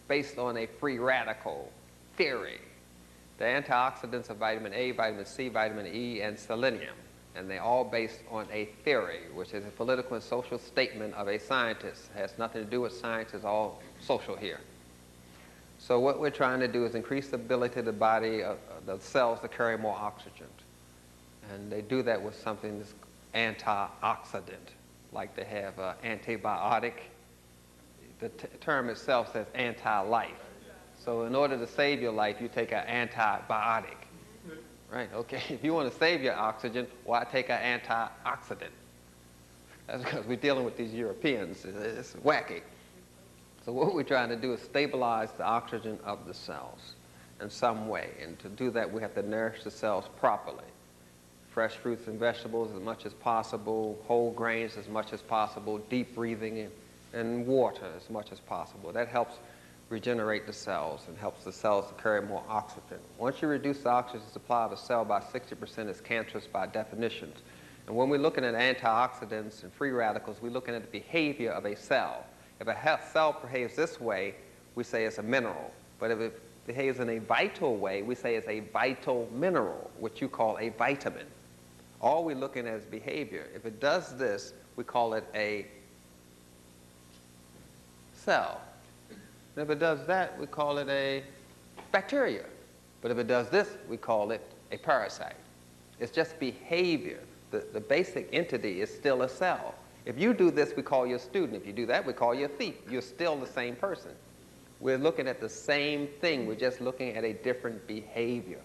Speaker 2: based on a free radical theory. The antioxidants are vitamin A, vitamin C, vitamin E, and selenium. And they're all based on a theory, which is a political and social statement of a scientist. It has nothing to do with science. It's all social here. So what we're trying to do is increase the ability of the body, the cells, to carry more oxygen. And they do that with something that's antioxidant, like they have antibiotic. The term itself says anti-life. So in order to save your life, you take an antibiotic. Right, okay. If you want to save your oxygen, why take an antioxidant? That's because we're dealing with these Europeans. It's wacky. So what we're trying to do is stabilize the oxygen of the cells in some way. And to do that, we have to nourish the cells properly. Fresh fruits and vegetables as much as possible, whole grains as much as possible, deep breathing, and water as much as possible. That helps regenerate the cells and helps the cells to carry more oxygen. Once you reduce the oxygen supply of a cell by 60%, it's cancerous by definition. And when we're looking at antioxidants and free radicals, we're looking at the behavior of a cell. If a cell behaves this way, we say it's a mineral. But if it behaves in a vital way, we say it's a vital mineral, which you call a vitamin. All we're looking at is behavior. If it does this, we call it a cell. And if it does that, we call it a bacteria. But if it does this, we call it a parasite. It's just behavior. The basic entity is still a cell. If you do this, we call you a student. If you do that, we call you a thief. You're still the same person. We're looking at the same thing. We're just looking at a different behavior.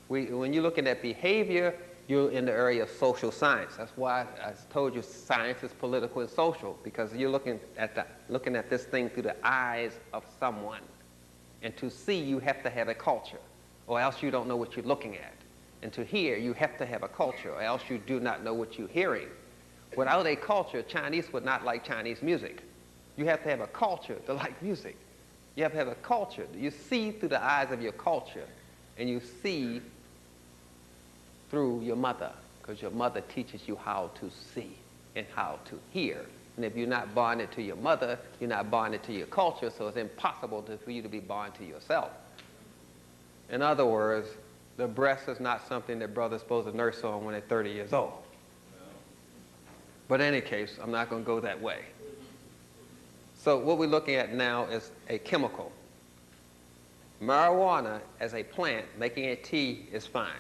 Speaker 2: When you're looking at behavior, you're in the area of social science. That's why I told you science is political and social, because you're looking at this thing through the eyes of someone. And to see, you have to have a culture, or else you don't know what you're looking at. And to hear, you have to have a culture, or else you do not know what you're hearing. Without a culture, Chinese would not like Chinese music. You have to have a culture to like music. You have to have a culture. You see through the eyes of your culture, and you see through your mother, because your mother teaches you how to see and how to hear. And if you're not bonded to your mother, you're not bonded to your culture, so it's impossible for you to be bonded to yourself. In other words, the breast is not something that brothers are supposed to nurse on when they're 30 years old. But in any case, I'm not going to go that way. So what we're looking at now is a chemical. Marijuana as a plant, making a tea is fine.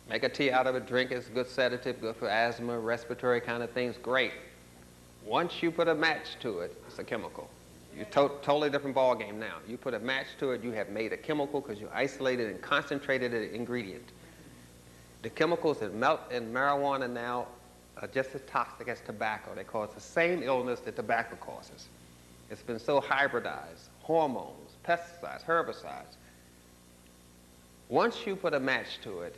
Speaker 2: Make a tea out of it, drink it, it's a good sedative, good for asthma, respiratory kind of things, great. Once you put a match to it, it's a chemical. You're totally different ball game now. You put a match to it, you have made a chemical because you isolated and concentrated an ingredient. The chemicals that melt in marijuana now are just as toxic as tobacco. They cause the same illness that tobacco causes. It's been so hybridized, hormones, pesticides, herbicides. Once you put a match to it,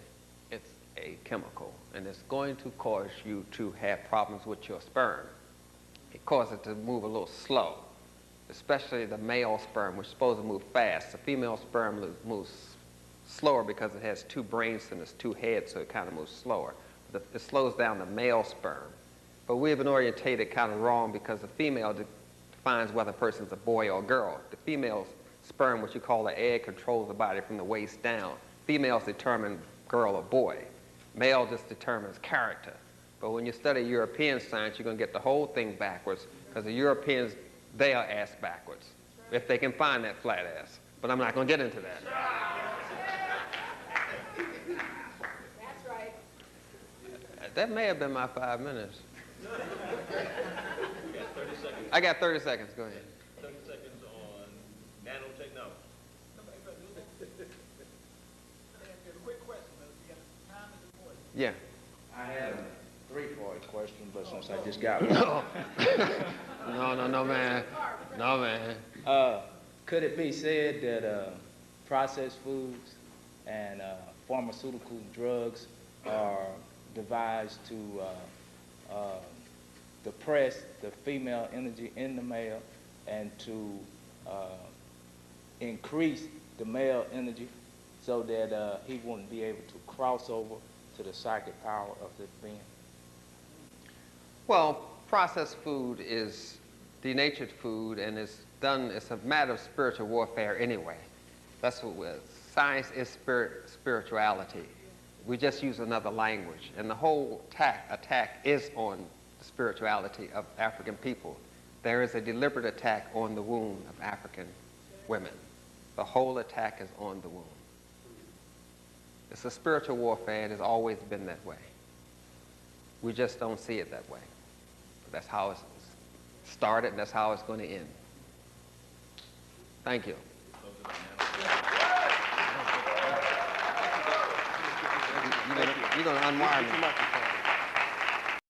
Speaker 2: it's a chemical, and it's going to cause you to have problems with your sperm. It causes it to move a little slow, especially the male sperm, which is supposed to move fast. The female sperm moves slower because it has two brain centers, two heads, so it kind of moves slower. It slows down the male sperm. But we have been orientated kind of wrong, because the female defines whether a person's a boy or a girl. The female's sperm, which you call the egg, controls the body from the waist down. Females determine girl or boy. Male just determines character. But when you study European science, you're going to get the whole thing backwards, because the Europeans, they are ass backwards, if they can find that flat ass. But I'm not going to get into that.
Speaker 11: That's right.
Speaker 2: That may have been my 5 minutes.
Speaker 14: You got 30 seconds.
Speaker 2: I got 30 seconds. Go ahead.
Speaker 14: 30 seconds on nanotechnology.
Speaker 2: Yeah.
Speaker 15: I had a 3-part question, but since I just got one.
Speaker 2: No, man. No, man.
Speaker 15: Could it be said that processed foods and pharmaceutical drugs are devised to depress the female energy in the male and to increase the male energy so that he wouldn't be able to cross over to the psychic power of the being?
Speaker 2: Well, processed food is denatured food, and it's a matter of spiritual warfare anyway. That's what science is spirituality. We just use another language, and the whole attack is on the spirituality of African people. There is a deliberate attack on the womb of African women. The whole attack is on the womb. It's a spiritual warfare. It has always been that way. We just don't see it that way. But that's how it started, and that's how it's going to end. Thank you. You're going to unwire me.